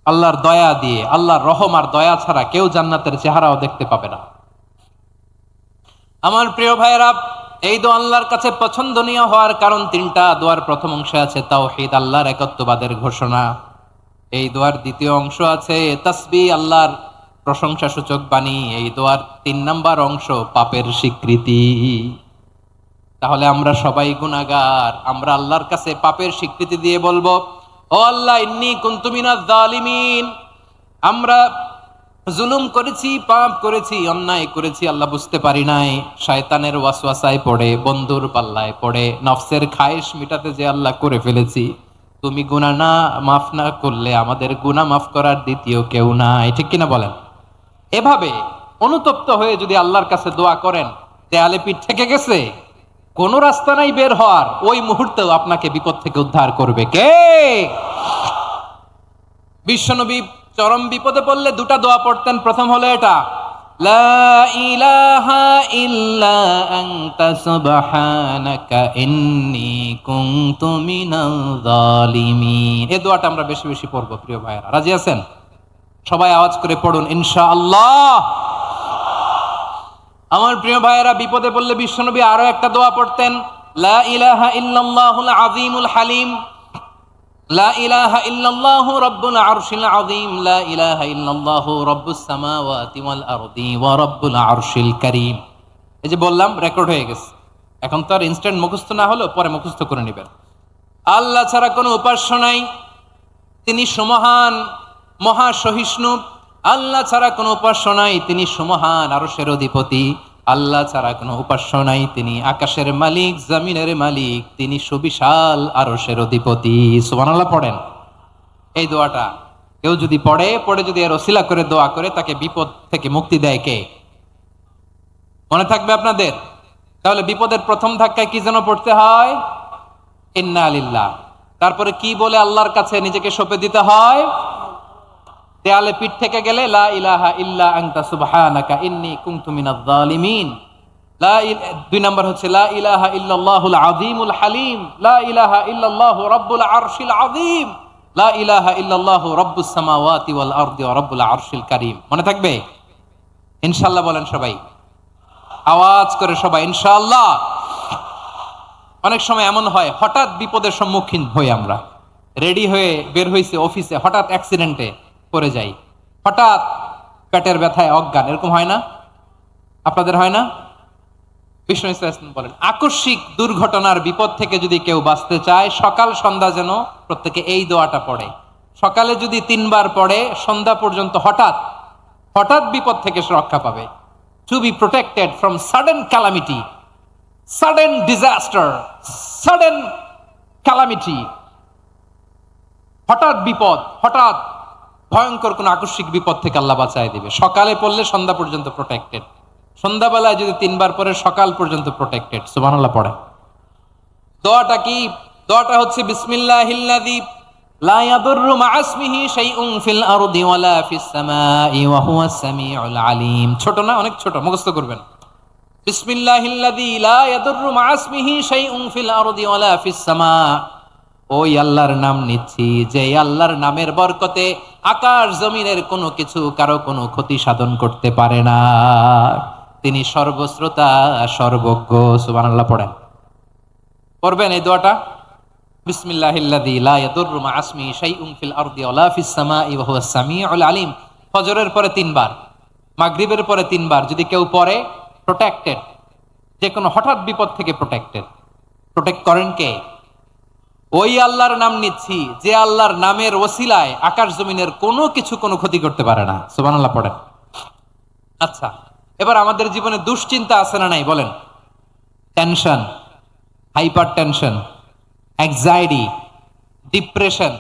আল্লাহর দয়া দিয়ে। আল্লাহর রহম আর দয়া ছাড়া কেউ জান্নাতের চেহারাও দেখতে পাবে না। আমার প্রিয় ভাইয়েরা, এই দোয়া আল্লাহর কাছে পছন্দনীয় হওয়ার কারণ 3টা। দোয়ার প্রথম অংশে আছে তাওহীদ, আল্লাহর একত্ববাদের ঘোষণা। এই দোয়ার দ্বিতীয় অংশ আছে তাসবিহ, আল্লাহর প্রশংসা সূচক বাণী। এই দোয়ার 3 নাম্বার অংশ পাপের স্বীকৃতি। তাহলে আমরা সবাই গুনাহগার। আমরা আল্লাহর কাছে পাপের স্বীকৃতি দিয়ে বলবো, ও আল্লাহ ইন্নী কুনতু মিনাজ জালিমিন, আমরা জুলুম করেছি, পাপ করেছি, অন্যায় করেছি, আল্লাহ বুঝতে পারি নাই, শয়তানের ওয়াসওয়াসায় পড়ে, বন্ধুর পাল্লায় পড়ে, নফসের খায়েশ মিটাতে যে আল্লাহ করে ফেলেছি। তুমি গুনাহ না মাফ না করলে আমাদের গুনাহ মাফ করার দ্বিতীয় কেউ নাই। ঠিক কিনা বলেন? এভাবে অনুতপ্ত হয়ে যদি আল্লাহর কাছে দোয়া করেন, দেয়ালে পিঠ থেকে গেছে, কোন রাস্তা নাই বের হওয়ার, ওই মুহূর্তেও আপনাকে বিপদ থেকে উদ্ধার করবে কে? বিশ্বনবী চরম বিপদে পড়লে 2টা দোয়া পড়তেন। প্রথম হলো এটা, লা ইলাহা ইল্লা আনতা সুবহানাকা ইন্নী কুনতু মিনাল জালিমিন। এই দোয়াটা আমরা বেশি বেশি পড়ব প্রিয় ভাইরা। রাজি আছেন? সবাই আওয়াজ করে পড়ুন ইনশাআল্লাহ। আমার প্রিয় ভাইয়েরা, বিপদে পড়লে বিশ্বনবী আরো একটা দোয়া পড়তেন, লা ইলাহা ইল্লাল্লাহুল আযীমুল হালিম। লা ইলাহা ইল্লাল্লাহু রাব্বুল আরশিল আযীম, লা ইলাহা ইল্লাল্লাহু রাব্বুস সামাওয়াতি ওয়াল আরদি ওয়া রাব্বুল আরশিল কারীম। এই যে বললাম, রেকর্ড হয়ে গেছে। এখন তো আর ইনস্ট্যান্ট মুখস্থ না হলো, পরে মুখস্থ করে নেবেন। আল্লাহ ছাড়া কোনো উপাস্য নাই, তিনি সুমহান, মহা সহিষ্ণু। আল্লাহ ছাড়া কোনো উপাস্য নাই, তিনি সুমহান, আরশের অধিপতি। আল্লাহ ছাড়া কোনো উপাস্য নাই, তিনি আকাশের মালিক, জমিনের মালিক, তিনি সুবিশাল আরশের অধিপতি। সুবহানাল্লাহ পড়েন। এই দোয়াটা কেউ যদি পড়ে যদি এর ওসিলা করে দোয়া করে, তাকে বিপদ থেকে মুক্তি দেয় কে? মনে থাকবে আপনাদের? তাহলে বিপদের প্রথম ধাক্কায় কি যেন পড়তে হয়? ইন্না লিল্লাহ। তারপরে কি বলে আল্লাহর কাছে নিজেকে সঁপে দিতে হয়? দেয়ালে পিঠ থেকে গেলে লা ইলাহা ইল্লা আনতা সুবহানাকা ইন্নী কুনতু মিনাজ জালিমিন। দুই নাম্বার হচ্ছে লা ইলাহা ইল্লাল্লাহুল আযীমুল হালিম, লা ইলাহা ইল্লাল্লাহু রাব্বুল আরশিল আযীম, লা ইলাহা ইল্লাল্লাহু রাব্বুস সামাওয়াতি ওয়াল আরদি ওয়া রাব্বুল আরশিল কারীম। মনে থাকবে? ইনশাআল্লাহ বলেন সবাই, আওয়াজ করে সবাই ইনশাআল্লাহ। অনেক সময় এমন হয়, হঠাৎ বিপদের সম্মুখীন হই আমরা, রেডি হয়ে বের হইছে অফিসে, হঠাৎ অ্যাক্সিডেন্টে পড়ে যাই, হঠাৎ পেটের ব্যথায় অজ্ঞান, এরকম হয় না? আপনাদের হয় না? বিষ্ণু ইসলাম বলেন, আকস্মিক দুর্ঘটনার বিপদ থেকে যদি কেউ বাঁচতে চায়, সকাল সন্ধ্যা যেন প্রত্যেকে এই দোয়াটা পড়ে। সকালে যদি 3 বার পড়ে, সন্ধ্যা পর্যন্ত হঠাৎ হঠাৎ বিপদ থেকে সে রক্ষা পাবে। To be protected from sudden calamity, sudden disaster, sudden calamity, হঠাৎ বিপদ, হঠাৎ ভয়ঙ্কর কোন আকস্মিক বিপদ থেকে আল্লাহ বাঁচায় দিবে। সকালে পড়লে সন্ধ্যা পর্যন্ত প্রোটেক্টেড, সন্ধ্যাবেলায় যদি 3 বার পরে সকাল পর্যন্ত প্রোটেক্টেড। সুবহানাল্লাহ পড়ে। দোয়াটা কি? দোয়াটা হচ্ছে বিসমিল্লাহিল্লাযী লা ইয়াদুররু মা ইসমিহি শাইউন ফিল আরদি ওয়ালা ফিস সামাই ওয়া হুয়াস সামিউল আলিম। ছোট না? অনেক ছোট, মুখস্থ করবেন। বিসমিল্লাহিল্লাযী লা ইয়াদুররু মা ইসমিহি শাইউন ফিল আরদি ওয়ালা ফিস সামা। ওই আল্লাহর নাম নিচ্ছি, যে আল্লাহর নামের বরকতে আকাশ জমিনের কোনো কিছু কারো কোনো ক্ষতি সাধন করতে পারে না। তিনি সর্বশ্রোতা, সর্বজ্ঞ। সুবহানাল্লাহ পড়েন। পড়বেন এই দোয়াটা, বিসমিল্লাহিল্লাযী লা ইয়াদুররু মা ইসমিহি শাইউন ফিল আরদি ওয়ালা ফিস সামাই ওয়া হুয়াস সামিউল আলিম। ফজরের পরে 3 বার, মাগরিবের পরে 3 বার যদি কেউ পড়ে, প্রোটেক্টেড, যে কোনো হঠাৎ বিপদ থেকে প্রোটেক্টেড। প্রোটেক্ট করেন কে? ওই আল্লাহর নাম নিচ্ছি, যে আল্লাহর নামের ওসিলায় আকাশ জমিনের কোনো কিছু কোনো ক্ষতি করতে পারে না। সুবহানাল্লাহ পড়েন। আচ্ছা, এবার আমাদের জীবনে দুশ্চিন্তা আছে না নাই বলেন? Tension, hyper tension, anxiety, depression,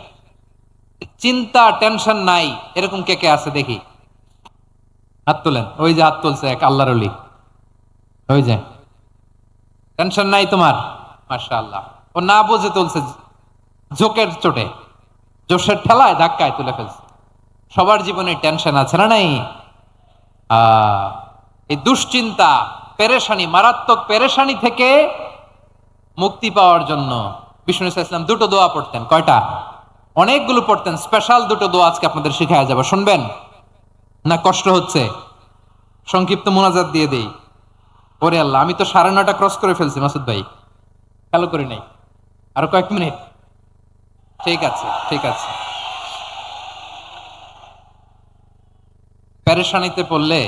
চিন্তা টেনশন নাই এরকম কে কে আছে দেখি? হাত তোলেন। ওই যে হাত তুলছে এক আল্লাহর ওলি, ওই যে। টেনশন নাই তোমার? মাশাআল্লাহ। ও না বুঝে তুলছে, জোকের চোটে, জোশের ঠেলায় ধাক্কায় তুলে ফেলছে। সবার জীবনে টেনশন আছে না নাই? এই দুশ্চিন্তা, পেরেশানি, মারাত্মক পেরেশানি থেকে মুক্তি পাওয়ার জন্য বিষ্ণু ইসলাম 2টো দোয়া পড়তেন। কয়টা? অনেকগুলো পড়তেন। স্পেশাল 2টো দোয়া আজকে আপনাদের শিখায়া যাব, শুনবেন না? কষ্ট হচ্ছে? সংক্ষিপ্ত মোনাজাত দিয়ে দেই। ওরে আল্লাহ, আমি তো 9:30 ক্রস করে ফেলছি মাসুদ ভাই, খেয়াল করি নাই। আরো কয়েক মিনিট। ঠিক আছে, ঠিক আছে। পেরেশানিতে পড়লে,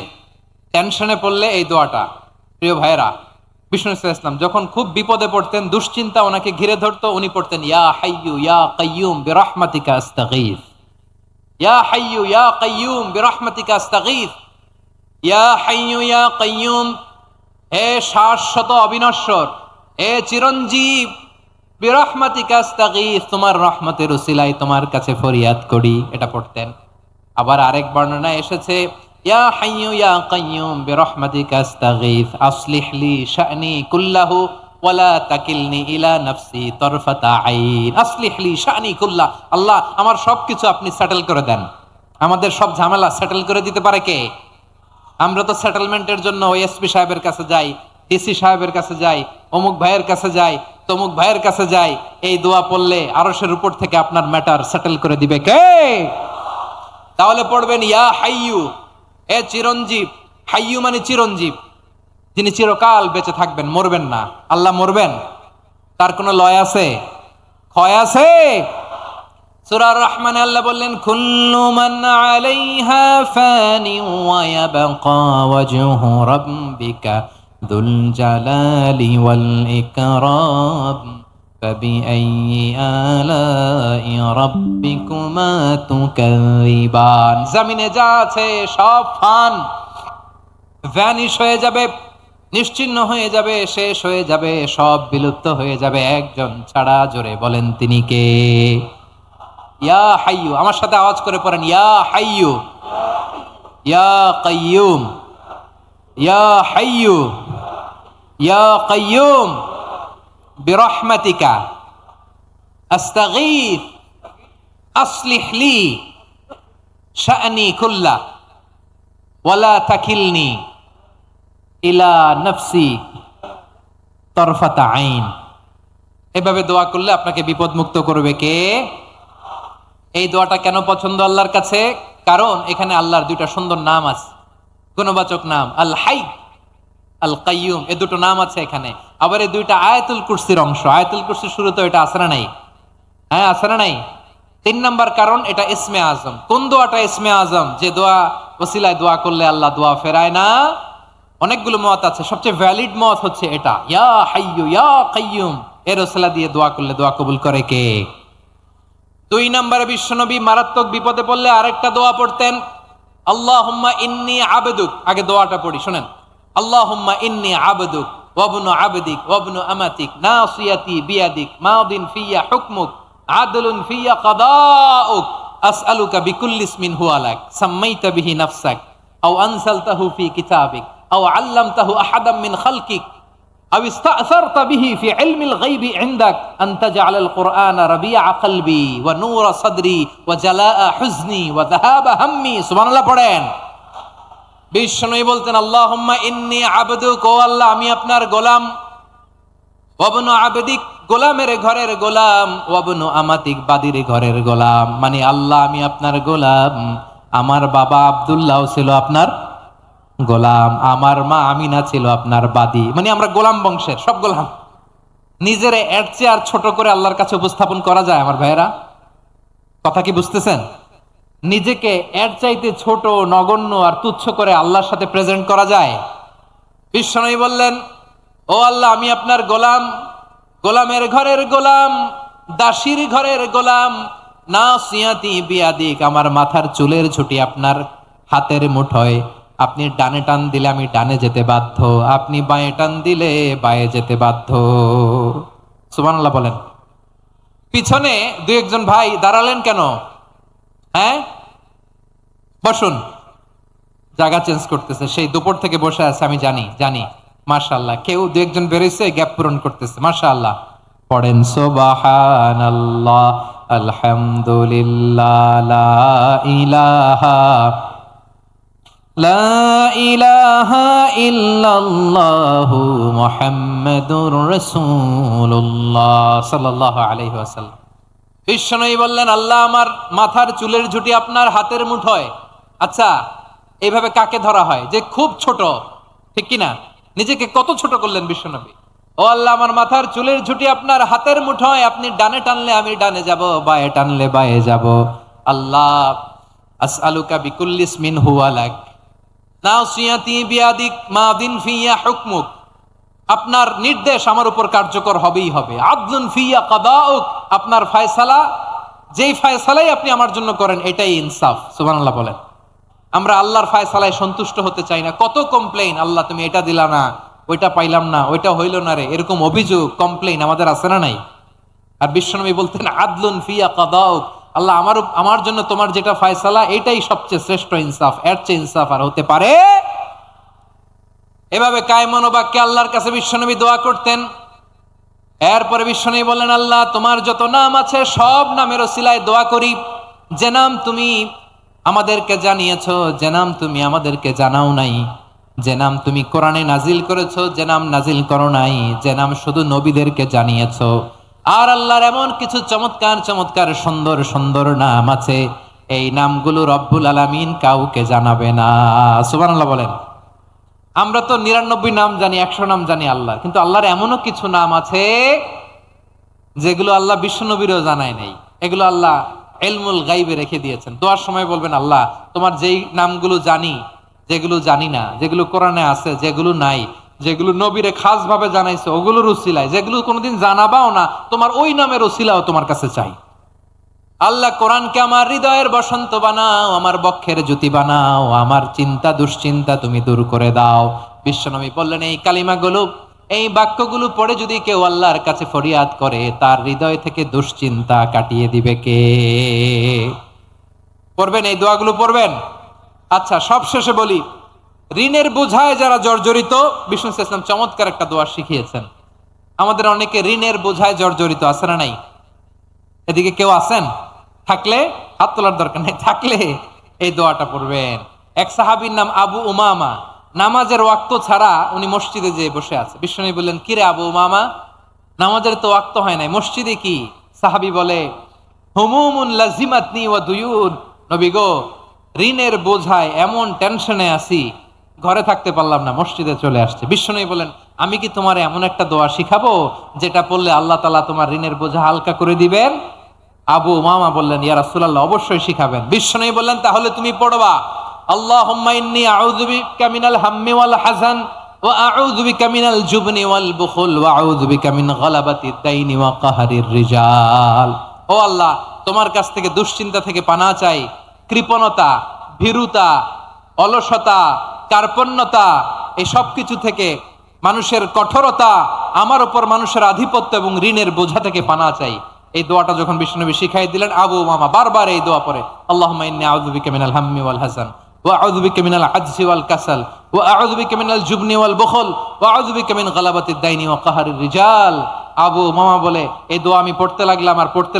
টেনশনে পড়লে এই দোয়াটা, প্রিয় ভাইরা, বিষ্ণু ইসলাম যখন খুব বিপদে পড়তেন, দুশ্চিন্তা ওনাকে ঘিরে ধরতো, উনি পড়তেন ইয়া হাইয়ু ইয়া কাইয়ুম বিরহমাতিকা আস্তাগীথ, ইয়া হাইয়ু ইয়া কাইয়ুম বিরহমাতিকা আস্তাগীথ, ইয়া হাইয়ু ইয়া কাইয়ুম, হে শাশ্বত অবিনশ্বর, হে চিরঞ্জীব, বিরহমাতিকা আস্তাগীথ, তোমার রহমতের উসিলায় তোমার কাছে ফরিয়াদ করি। এটা পড়তেন। আবার আরেক বর্ণনায় এসেছে ইয়া হাইয়ু ইয়া কাইয়ুম বিরহমাতিকা আস্তাগীথ আসলিহ লি শা'নি কুল্লাহু ওয়ালা তাকিলনি ইলা নাফসি তরফাতা আইন। আসলিহ লি শা'নি কুল্লাহ, আল্লাহ আমার সবকিছু আপনি সেটেল করে দেন। আমাদের সব ঝামেলা সেটেল করে দিতে পারে কে? আমরা তো সেটেলমেন্টের জন্য ওই এসপি সাহেবের কাছে যাই, ডিসি সাহেবের কাছে যাই, অমুক ভাইয়ের কাছে যাই, তমুক ভাইয়ের কাছে যাই। এই দোয়া পড়লে আরশের উপর থেকে আপনার ম্যাটার সেটেল করে দিবে কে? তাহলে পড়বেন ইয়া হাইয়ু, এ চিরঞ্জীব। হাইয়ু মানে চিরঞ্জীব, যিনি চিরকাল বেঁচে থাকবেন, মরবেন না। আল্লাহ মরবেন? তার কোনো লয় আছে? ক্ষয় আছে? সূরা রহমানে আল্লাহ বললেন, কুল্লু মান আলাইহা ফানি ওয়া ইয়াবকা ওয়াজহু রাব্বিকা যুল জালালি ওয়াল ইকরাম ফাবিআইয়ি আলাই রাব্বিকুমা তুকাযিবান। জমিনে যা আছে সব ভ্যানিশ হয়ে যাবে, নিশ্চিহ্ন হয়ে যাবে, শেষ হয়ে যাবে, সব বিলুপ্ত হয়ে যাবে, একজন ছাড়া। জোরে বলেন তিনি কে? ইয়া হাইয়ু। আমার সাথে আওয়াজ করে পড়েন, ইয়া হাইয়ু, ইয়া কাইয়ুম, ইয়া হাইয়ু, ইয়া কাইয়ুম বিরহমাতিকা আস্তাগীথ আসলিহ লি শা'নি কুল্লা ওয়ালা তাকিলনি ইলা নফসি তরফাতা আইন। এভাবে দোয়া করলে আপনাকে বিপদ মুক্ত করবে কে? এই দোয়াটা কেন পছন্দ আল্লাহর কাছে? কারণ এখানে আল্লাহর দুইটা সুন্দর নাম আছে, গুণবাচক নাম, আল হাই, আল কাইয়ুম। এই দুটো নাম আছে এখানে। আবার এই দুইটা আয়াতুল কুরসির অংশ। আয়াতুল কুরসির শুরুতে এটা আছে না নাই? হ্যাঁ, আছে না নাই? 3 নাম্বার কারণ, এটা ইসমে আজম। কোন দোয়াটা ইসমে আজম? যে দোয়া ওসিলায় দোয়া করলে আল্লাহ দোয়া ফেরায় না। অনেকগুলো মত আছে, সবচেয়ে ভ্যালিড মত হচ্ছে এটা, ইয়া হাইয়ু ইয়া কাইয়ুম। এর ওসিলা দিয়ে দোয়া করলে দোয়া কবুল করে কে? 2 নম্বরে বিশ্বনবী মারাত্মক বিপদে পড়লে আরেকটা দোয়া পড়তেন, আল্লাহুম্মা ইন্নী আবদুক। আগে দোয়াটা পড়ি, শুনেন। আল্লাহুম্মা ইন্নী আবদুক ওয়াবনু আবদিক ওয়াবনু আমাতিক নাসিয়াতি বিয়াদিক মাদিন ফিয়া হুকমুক আদলুন ফিয়া কাদাউক আসআলুকা বিকুল্লি ইসমিন হুয়া লাক সাম্মাইতা বিহি নাফসাক আও আনসালতাহু ফি কিতাবিক আও আল্লামতাহু আহাদাম মিন খালকিক আও ইস্তা'সারতা বিহি ফি ইলমিল গায়বি ইনদাক আন তাজআলাল কুরআনা রাবিআ কলবি ওয়া নূরা সাদরি ওয়া জালাআ হুজনি ওয়া যাহাবা হাম্মি। সুবহানাল্লাহ পড়েন। বিশ্বনবী বলতেন, আল্লাহুম্মা ইন্নী আবদুক, ও আল্লাহ আমি আপনার গোলাম, ওয়াবনু আবদিক, গোলামের ঘরের গোলাম, ওয়াবনু আমাতিক, বাদির ঘরের গোলাম। মানে আল্লাহ আমি আপনার গোলাম। আমার বাবা আব্দুল্লাহ ছিল আপনার গোলাম, আমার মা আমিনা ছিল আপনার বাদী। মানে আমরা গোলাম বংশের, সব গোলাম। নিজেরে এর চেয়ে আর ছোট করে আল্লাহর কাছে উপস্থাপন করা যায় আমার ভাইয়েরা? কথা কি বুঝতেছেন? নিজেকে এর চাইতে ছোট, নগণ্য আর তুচ্ছ করে আল্লাহর সাথে প্রেজেন্ট করা যায়? বিশ্বনবী বললেন, ও আল্লাহ আমি আপনার গোলাম, গোলামের ঘরের গোলাম, দাসীর ঘরের গোলাম, নাসিয়াতি বিয়াদিক, আমার মাথার চুলের ঝুঁটি আপনার হাতের মুঠোয়। আপনি ডানে টান দিলে আমি ডানে যেতে বাধ্য, আপনি বাঁয়ে টান দিলে বাঁয়ে যেতে বাধ্য। সুবহানাল্লাহ বলেন। পিছনে 2-1 ভাই দাঁড়ালেন কেন? হ্যাঁ, বসুন। জায়গা চেঞ্জ করতেছে, সেই দুপুর থেকে বসে আছে আমি জানি। মাশাআল্লাহ। কেউ 2-1 বেরোইছে, গ্যাপ পূরণ করতেছে। মাশাআল্লাহ। পড়েন সুবহানাল্লাহ আলহামদুলিল্লাহ লা ইলাহা ইল্লাল্লাহু মুহাম্মাদুর রাসূলুল্লাহ সাল্লাল্লাহু আলাইহি ওয়াসাল্লাম। বিশ্বনবী বললেন, আল্লাহ আমার মাথার চুলের ঝুঁটি আপনার হাতের মুঠোয়। আচ্ছা, এইভাবে কাকে ধরা হয়? যে খুব ছোট, ঠিক কিনা? নিজেকে কত ছোট করলেন বিশ্বনবী। ও আল্লাহ আমার মাথার চুলের ঝুঁটি আপনার হাতের মুঠোয়, আপনি ডানে টানলে আমি ডানে যাব, বাঁয়ে টানলে বাঁয়ে যাব। আল্লাহ আসআলুকা বিকুল্লি ইসমিন হুয়া লাক নাসিয়াতি বিয়াদিক মাদিন ফিয়া হুকমুক, আপনার নির্দেশ আমার উপর কার্যকর হবেই হবে। আদলুন ফিয়া কাদাউক, আপনার ফয়সালা, যেই ফয়সালাই আপনি আমার জন্য করেন এটাই ইনসাফ। সুবহানাল্লাহ বলেন। আমরা আল্লাহর ফয়সালায় সন্তুষ্ট হতে চাই না। কত কমপ্লেইন, আল্লাহ তুমি এটা দিলা না, ওইটা পাইলাম না, ওইটা হইল না রে, এরকম অভিযোগ, কমপ্লেইন আমাদের আছে না নাই? আর বিশ্বনবী বলতেন, আদলুন ফিয়া কাদাউক, আল্লাহ আমার জন্য তোমার যেটা ফয়সালা এটাই সবচেয়ে শ্রেষ্ঠ ইনসাফ, এর চেয়ে ইনসাফ আর হতে পারে? এভাবে কায়মনোবাক্যে আল্লাহর কাছে বিশ্বনবী দোয়া করতেন। এরপরে বিশ্বনবী বললেন, আল্লাহ তোমার যত নাম আছে সব নামের ওসিলায় দোয়া করি, যে নাম তুমি আমাদেরকে জানিয়েছো, যে নাম তুমি আমাদেরকে জানাও নাই, যে নাম তুমি কোরআনে নাজিল করেছো, যে নাম নাজিল করো নাই, যে নাম শুধু নবীদেরকে জানিয়েছো। আর আল্লাহর এমন কিছু চমৎকার চমৎকার সুন্দর সুন্দর নাম আছে, এই নামগুলো রব্বুল আলামিন কাউকে জানাবে না। সুবহানাল্লাহ বলেন। আমরা তো 99 নাম জানি, 100 নাম জানি আল্লাহর, কিন্তু আল্লাহর এমনও কিছু নাম আছে যেগুলো আল্লাহ বিশ্বনবীরও জানায় নাই। এগুলো আল্লাহ ইলমুল গাইবে রেখে দিয়েছেন। দোয়ার সময় বলবেন, আল্লাহ তোমার যেই নামগুলো জানি, যেগুলো জানি না, যেগুলো কোরআনে আছে, যেগুলো নাই, যেগুলো নবীরে খাস ভাবে জানাইছে ওগুলোর উসিলায়, যেগুলো কোনোদিন জানাবাও না তোমার ওই নামের উসিলাও তোমার কাছে চাই। আল্লাহ কোরআনকে আমার হৃদয়ের বসন্ত বানাও, আমার বক্ষের জ্যোতি বানাও, আমার চিন্তা দুশ্চিন্তা তুমি দূর করে দাও। বিশ্বনবী বললেন, এই কালিমাগুলো, এই বাক্যগুলো পড়ে যদি কেউ আল্লাহর কাছে ফরিয়াদ করে, তার হৃদয় থেকে দুশ্চিন্তা কাটিয়ে দিবে কে? পড়বেন, এই দোয়াগুলো পড়বেন। আচ্ছা, সব শেষে বলি, ঋণের বোঝায় যারা জর্জরিত, বিষ্ণু ইসলাম চমৎকার একটা দোয়া শিখিয়েছেন। আমাদের অনেকে ঋণের বোঝায় জর্জরিত, আছে না নাই? এদিকে কেউ আছেন? থাকলে হাত তোলার দরকার নেই, থাকলে এই দোয়াটা পড়বেন। এক সাহাবীর নাম আবু উমামা, নামাজের ওয়াক্ত ছাড়া উনি মসজিদে যেয়ে বসে আছে। বিশ্বনবী বললেন, কিরে আবু উমামা, নামাজের তো ওয়াক্ত হয় নাই, মসজিদে কি? সাহাবী বলে, হুমুমুন লাজিমাতনি ওয়া দুয়ুন, নবী গো, ঋণের বোঝায় এমন টেনশনে আছি, ঘরে থাকতে পারলাম না, মসজিদে চলে আসছে। বিশ্বনবী বলেন, আমি কি তোমার এমন একটা দোয়া শিখাবো যেটা পড়লে আল্লাহ তাআলা তোমার ঋণের বোঝা হালকা করে দিবেন? আবু উমামা বললেন, ইয়া রাসূলুল্লাহ, অবশ্যই শিখাবেন। বিশ্বনবী বললেন, তাহলে তুমি পড়বা, আল্লাহুম্মা ইন্নী আউযু বিকা মিনাল হাম্মি ওয়াল হাযান ওয়া আউযু বিকা মিনাল জুবনি ওয়াল বুখল ওয়া আউযু বিকা মিন গালাবাতিদ দাইনি ওয়া কাহরির রিজাল। ও আল্লাহ, তোমার কাছ থেকে দুশ্চিন্তা থেকে পানাহ চাই, কৃপণতা, ভীরুতা, অলসতা, কার্পণ্যতা, এই সব কিছু থেকে, মানুষের কঠোরতা, আমার উপর মানুষের আধিপত্য এবং ঋণের বোঝা থেকে পানাহ চাই। এই দোয়াটা যখন বিশ্বনবী শিখাই দিলেন, আবু উমামা বারবার এই দোয়া পড়ে, আল্লাহুম্মা ইন্নী আউযু বিকা মিনাল হাম্মি ওয়াল হাযান ওয়া আউযু বিকা মিনাল আজজি ওয়াল কাসাল ওয়া আউযু বিকা মিনাল জুবনি ওয়াল বুখল ওয়া আউযু বিকা মিন গালাবাতিদ দাইনি ওয়া কাহরির রিজাল। আবু উমামা বলে, এই দোয়া আমি পড়তে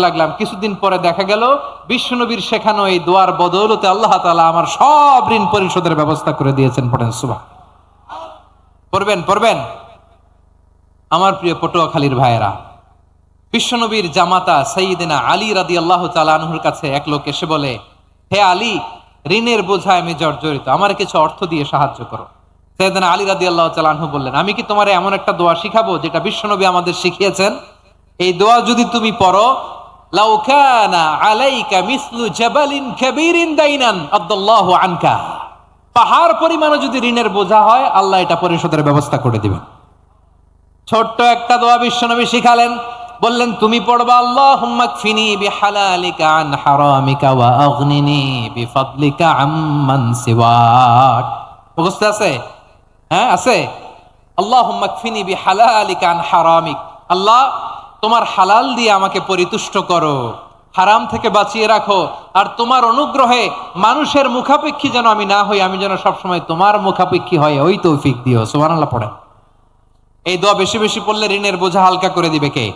লাগলাম, কিছুদিন পরে দেখা গেল বিশ্বনবীর শেখানো এই দোয়ার বদৌলতে আল্লাহ তাআলা আমার সব ঋণ পরিশোধের ব্যবস্থা করে দিয়েছেন। পড়েন সুবহান। পড়বেন। আমার প্রিয় পটুয়াখালীর ভাইয়েরা, বিশ্বনবীর জামাতা সাইয়্যিদিনা আলী রাদিয়াল্লাহু তাআলা আনহুর কাছে এক লোক এসে বলে, হে আলী, ঋণের বোঝায় আমি জর্জরিত, আমার কিছু অর্থ দিয়ে সাহায্য করো। সাইয়্যিদিনা আলী রাদিয়াল্লাহু তাআলা আনহু বললেন, আমি কি তোমার এমন একটা দোয়া শিখাবো যেটা বিশ্বনবী আমাদের শিখিয়েছেন? এই দোয়া যদি তুমি পড়ো, লাউ কানা আলাইকা মিসলু জাবালিন কাবীরিন দাইনান আদাল্লাহু আনকা, পাহাড় পরিমাণও যদি ঋণের বোঝা হয়, আল্লাহ এটা পরিশোধের ব্যবস্থা করে দিবেন। ছোট্ট একটা দোয়া বিশ্বনবী শিখালেন, বললেন, তুমি পড়বা, আল্লাহুম্মা কফিনি বিহালালিকা আন হারামিকা ওয়া আগনিনি বিফাদলিকা আম্মান সিওয়াক। মুখস্থ আছে? হ্যাঁ, আছে। আল্লাহুম্মা কফিনি বিহালালিকা আন হারামিক, আল্লাহ তোমার হালাল দিয়ে আমাকে পরিতুষ্ট করো, হারাম থেকে বাঁচিয়ে রাখো, আর তোমার অনুগ্রহে মানুষের মুখাপেক্ষী যেন আমি না হই, আমি যেন সবসময় তোমার মুখাপেক্ষী হয়, ওই তৌফিক দিও। সুবহানাল্লাহ পড়েন। এই দোয়া বেশি বেশি পড়লে ঋণের বোঝা হালকা করে দিবে কে?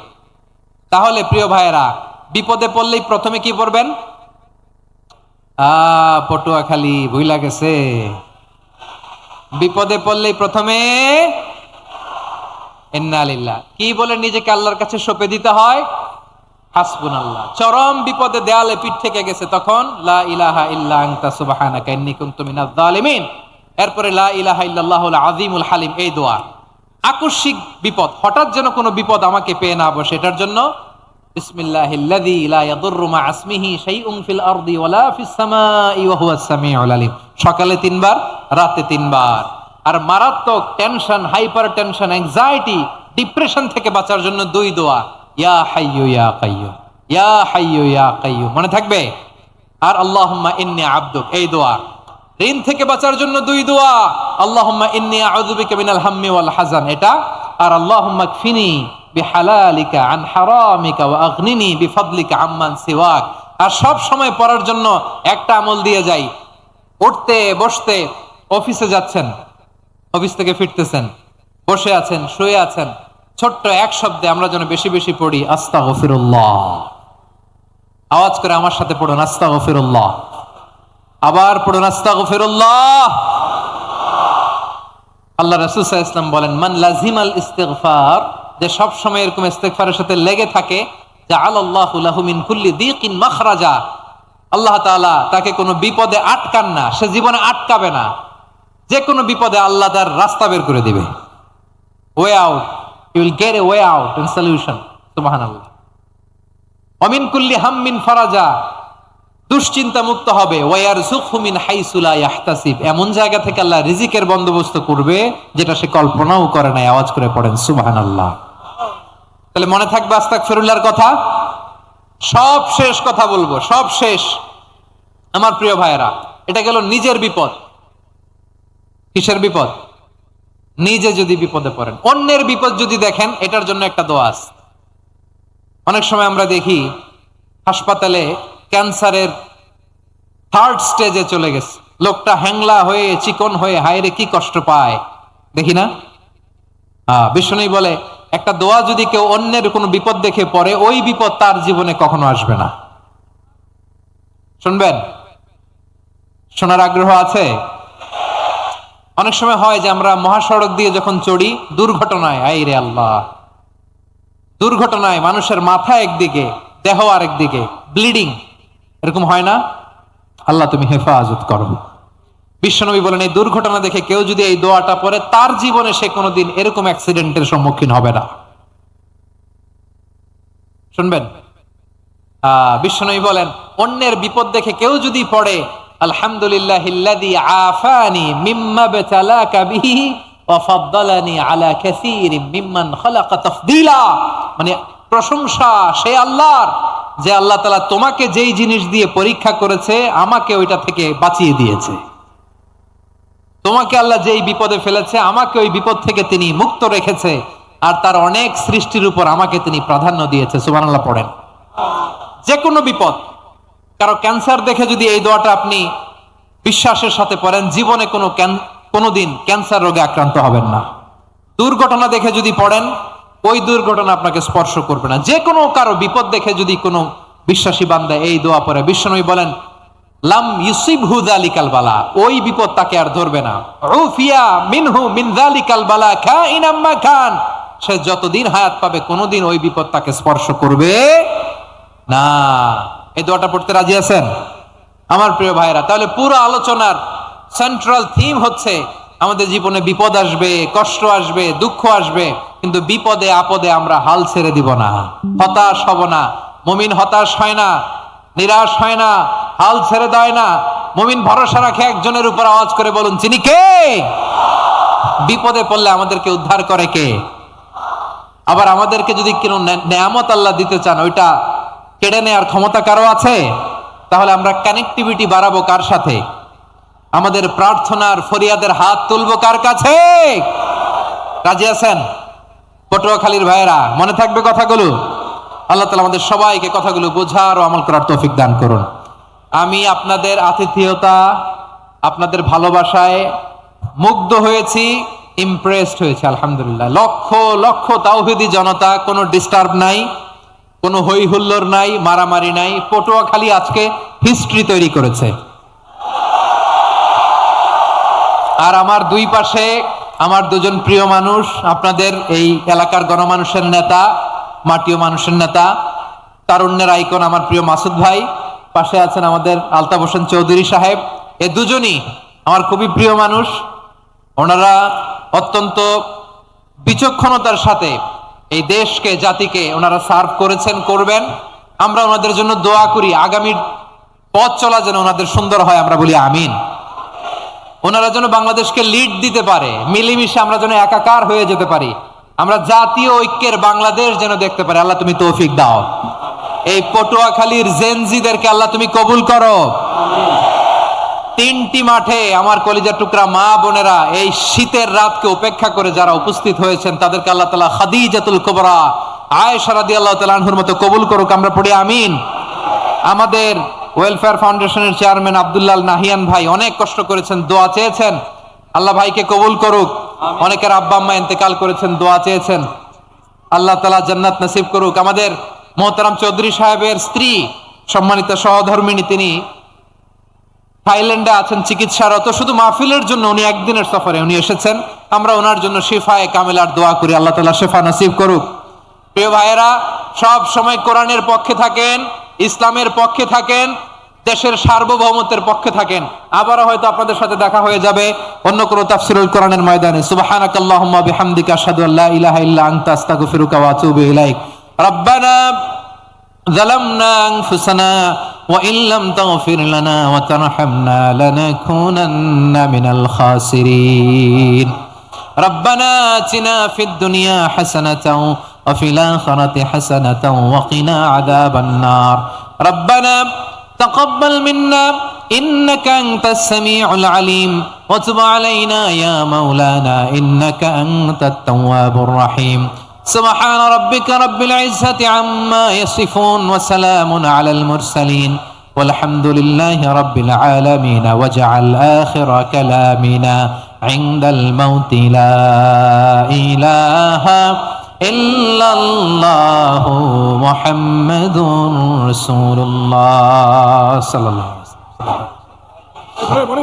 তাহলে প্রিয় ভাইয়েরা, বিপদে পড়লেই প্রথমে কি পড়বেন? পটুয়াখালী ভুইলা গেছে, বিপদে পড়লেই প্রথমে ইন্না লিল্লাহ কি বলে নিজেকে আল্লাহর কাছে সঁপে দিতে হয়? হাসবুনাল্লাহ। চরম বিপদে দেয়ালে পিঠ থেকে গেছে, তখন লা ইলাহা ইল্লা আনতা সুবহানাকা ইন্নী কুনতু মিনাজ জালিমিন। এরপরে লা ইলাহা ইল্লাল্লাহুল আযীমুল হালিম, এই দোয়া। আকস্মিক বিপদ, হঠাৎ যেন কোনো বিপদ আমাকে পেয়ে না বসে, এটার জন্য বিসমিল্লাহিল্লাযী লা ইয়াদুররু মা ইসমিহি শাইউন ফিল আরদি ওয়ালা ফিস সামাই ওয়া হুয়াস সামিউল আলিম। সকালে 3 বার, রাতে 3 বার। আর মারাত্মক tension, hyper tension, anxiety, depression থেকে বাঁচার জন্য 2 দোয়া, ইয়া হাইয়্যু ইয়া কাইয়্যুম, ইয়া হাইয়্যু ইয়া কাইয়্যুম, মনে থাকবে? আর আল্লাহুম্মা ইন্নী আবদুক, এই দোয়া। ঋণ থেকে বাঁচার জন্য 2 দোয়া, আল্লাহুম্মা ইন্নী আউযু বিকা মিনাল হাম্মি ওয়াল হাযান, এটা। আর আল্লাহুম্মা কফিনি বিহালালিকা আন হারামিকা ওয়া আগনিনি বিফাদলিকা আম্মান সিওয়াক। আর সব সময় পড়ার জন্য একটা আমল দিয়ে যাই, উঠতে বসতে, অফিসে যাচ্ছেন, অফিস থেকে ফিরতেছেন, বসে আছেন, শুয়ে আছেন, ছোট্ট এক শব্দে আমরা যেন বেশি বেশি পড়ি, আস্তাগফিরুল্লাহ। আওয়াজ করে আমার সাথে পড়ুন, আস্তাগফিরুল্লাহ। আবার পড়ুন, আস্তাগফিরুল্লাহ। আল্লাহ রাসূল সাল্লাল্লাহু আলাইহি ওয়াসাল্লাম বলেন, মান লাজিমাল ইস্তিগফার, যে সব সময় এরকম ইস্তিগফারের সাথে লেগে থাকে, জাআলাল্লাহু লাহু মিন কুল্লি দীকিন মাখরাজা, আল্লাহ তাআলা তাকে কোনো বিপদে আটকান না, সে জীবনে আটকাবে না, যে কোনো বিপদে আল্লাহ তার রাস্তা বের করে দিবে। Way out, you will get a way out and solution. সুবহানাল্লাহ। ওয়া মিন কুল্লি হাম্মিন ফারাজা, দুশ্চিন্তা মুক্ত হবে, ওয়ারযুকহু মিন হাইসু লা ইয়াহতাসিব, এমন জায়গা থেকে আল্লাহ রিজিকের বন্দোবস্ত করবে যেটা সে কল্পনাও করে নাই। আওয়াজ করে পড়েন সুবহানাল্লাহ। তাহলে মনে থাকবে আস্তাগফিরুল্লাহর কথা। সব শেষ কথা বলবো, সব শেষ আমার প্রিয় ভাইয়েরা। এটা গেল নিজের বিপদ। কিসের বিপদ? নিজে যদি বিপদে পড়েন। অন্যের বিপদ যদি দেখেন, এটার জন্য একটা দোয়া আছে। অনেক সময় আমরা দেখি হাসপাতালে ক্যান্সারের 3rd স্টেজে চলে গেছে, লোকটা হ্যাংলা হয়ে চিকন হয়ে হায়রে কি কষ্ট পায়, দেখি না? বিষ্ণু বলে একটা দোয়া যদি কেউ অন্যের কোনো বিপদ দেখে পড়ে, ওই বিপদ তার জীবনে কখনো আসবে না। শুনবেন? শোনার আগ্রহ আছে? অনেক সময় হয় যে আমরা মহাসড়ক দিয়ে যখন চড়ি, দুর্ঘটনায়, আইরে আল্লাহ, দুর্ঘটনায় মানুষের মাথা একদিকে, দেহ আরেকদিকে, ব্লিডিং, এরকম হয় না? আল্লাহ তুমি হেফাজত করো। বিশ্বনবী বলেন এই দুর্ঘটনা দেখে কেউ যদি এই দোয়াটা পড়ে, তার জীবনে সে কোনোদিন এরকম অ্যাক্সিডেন্টের সম্মুখীন হবে না। শুনবেন? বিশ্বনবী বলেন অন্যের বিপদ দেখে কেউ যদি পড়ে, আলহামদুলিল্লাহিল্লাযী আফানি মিম্মা বতালাকা বিহি ওয়া ফাদ্দালানি আলা কাসীরিম মিম্মান খালাকা তাফদীলা, মানে প্রশংসা সেই আল্লাহর যে আল্লাহ তাআলা তোমাকে যেই জিনিস দিয়ে পরীক্ষা করেছে, আমাকে ওইটা থেকে বাঁচিয়ে দিয়েছে। তোমাকে আল্লাহ যেই বিপদে ফেলেছে, আমাকে ওই বিপদ থেকে তিনি মুক্ত রেখেছে, আর তার অনেক সৃষ্টির উপর আমাকে তিনি প্রাধান্য দিয়েছে। সুবহানাল্লাহ পড়েন। যে কোনো বিপদ, কারো ক্যান্সার দেখে যদি এই দোয়াটা আপনি বিশ্বাসের সাথে পড়েন, জীবনে কোনোদিন ক্যান্সার রোগে আক্রান্ত হবেন না। দুর্ঘটনা দেখে যদি পড়েন, ওই দুর্ঘটনা আপনাকে স্পর্শ করবে না। যে কোনো কারো বিপদ দেখে যদি কোনো বিশ্বাসী বান্দা এই দোয়া পড়ে, বিশ্বনবী বলেন লাম ইউসিবহু যালিকাল বালা, ওই বিপদ তাকে আর ধরবে না। উফিয়া মিনহু মিন যালিকাল বালা কাইনাম মা কান, সে যতদিন হায়াত পাবে কোনোদিন ওই বিপদ তাকে স্পর্শ করবে না। এই দোয়াটা পড়তে রাজি আছেন আমার প্রিয় ভাইরা? তাহলে পুরো আলোচনার সেন্ট্রাল থিম হচ্ছে আমাদের জীবনে বিপদ আসবে, কষ্ট আসবে, দুঃখ আসবে, কিন্তু বিপদে আপদে আমরা হাল ছেড়ে দিব না, হতাশ হব না। মুমিন হতাশ হয় না, নিরাশ হয় না, হাল ছেড়ে দেয় না। মুমিন ভরসা রাখে একজনের উপর। আওয়াজ করে বলুন তিনি কে? বিপদে পড়লে আমাদেরকে উদ্ধার করে কে? আবার আমাদেরকে যদি কোনো নেয়ামত আল্লাহ দিতে চান, ওইটা কেড়ে নেওয়ার ক্ষমতা কারো আছে? তাহলে আমরা কানেক্টিভিটি বাড়াবো কার সাথে? আমাদের প্রার্থনার ফরিয়াদের হাত তুলবো কার কাছে? রাজি আছেন পটুয়াখালীর ভাইয়েরা? মনে থাকবে কথাগুলো? আল্লাহ তাআলা আমাদের সবাইকে কথাগুলো বোঝার ও আমল করার তৌফিক দান করুন। আমি আপনাদের আতিথেয়তা, আপনাদের ভালোবাসায় মুগ্ধ হয়েছি, ইমপ্রেসড হয়েছে। আলহামদুলিল্লাহ। লক্ষ লক্ষ তাওহীদি জনতা, কোনো ডিস্টার্ব নাই, কোনো হই হুল্লোড় নাই, মারামারি নাই। পটুয়াখালী আজকে হিস্ট্রি তৈরি করেছে। আর আমার দুই পাশে আমার দুজন প্রিয় মানুষ, আপনাদের এই এলাকার গণমানুষের নেতা, মাটিও মানুষের নেতা, তারুণ্যের আইকন আমার প্রিয় মাসুদ ভাই। পাশে আছেন আমাদের আলতাফ হোসেন চৌধুরী সাহেব। এই দুজনই আমার খুবই প্রিয় মানুষ। ওনারা অত্যন্ত বিচক্ষণতার সাথে এই দেশকে, জাতিকে ওনারা সার্ভ করেছেন, করবেন। আমরা ওনাদের জন্য দোয়া করি, আগামীর পথ চলা যেন ওনাদের সুন্দর হয়, আমরা বলি আমিন। ওনারা যেন বাংলাদেশকে লিড দিতে পারে, মিলেমিশে আমরা যেন একাকার হয়ে যেতে পারি, আমরা জাতীয় ঐক্যের বাংলাদেশ যেন দেখতে পারি। আল্লাহ তুমি তৌফিক দাও। এই পটুয়াখালীর জেনজিদেরকে আল্লাহ তুমি কবুল করো। তিনটি মাঠে আমার কলিজার টুকরা মা বোনেরা এই শীতের রাতকে উপেক্ষা করে যারা উপস্থিত হয়েছেন, তাদেরকে আল্লাহ তাআলা খাদিজাতুল কুবরা আয়েশা রাদিয়াল্লাহু তাআলা আনহার মতো কবুল করুক, আমরা পড়ি আমিন। আমাদের ওয়েলফেয়ার ফাউন্ডেশনের চেয়ারম্যান আব্দুল্লাহ নাহিয়ান ভাই অনেক কষ্ট করেছেন, দোয়া চেয়েছেন, আল্লাহ ভাইকে কবুল করুক। অনেকের আব্বা আম্মা ইন্তেকাল করেছেন, দোয়া চেয়েছেন, আল্লাহ তাআলা জান্নাত নসিব করুক। আমাদের মোহতারাম চৌধুরী সাহেবের স্ত্রী, সম্মানিত সহধর্মিণী, তিনি থাইল্যান্ডে আছেন চিকিৎসারত। শুধু মাহফিলের জন্য উনি একদিনের সফরে উনি এসেছেন। আমরা ওনার জন্য শিফায়ে কামিলার দোয়া করি, আল্লাহ তাআলা শিফা নসিব করুক। প্রিয় ভাইয়েরা, সব সময় কোরআনের পক্ষে থাকেন, ইসলামের পক্ষে থাকেন, দেশের সার্বভৌমত্বের পক্ষে থাকেন। আবারও হয়তো আপনাদের সাথে দেখা হয়ে যাবে অন্য কোনো তাফসীরুল কোরআনের ময়দানে। সুবহানাকাল্লাহুম্মা বিহামদিকা আশহাদু আল্লা ইলাহা ইল্লা আনতা আস্তাগফিরুকা ওয়া আতুবু ইলাইক। রব্বানা যালামনা আনফুসানা وإن لم تغفر لنا وترحمنا لنكونن من الخاسرين ربنا آتنا في الدنيا حسنة وفي الآخرة حسنة وقنا عذاب النار ربنا تقبل منا إنك أنت السميع العليم وتب علينا يا مولانا إنك أنت التواب الرحيم سبحان ربك رب العزة عما يصفون وسلام على المرسلين والحمد لله رب العالمين واجعل آخر كلامنا عند الموت لا إله إلا الله محمد رسول الله صلى الله عليه وسلم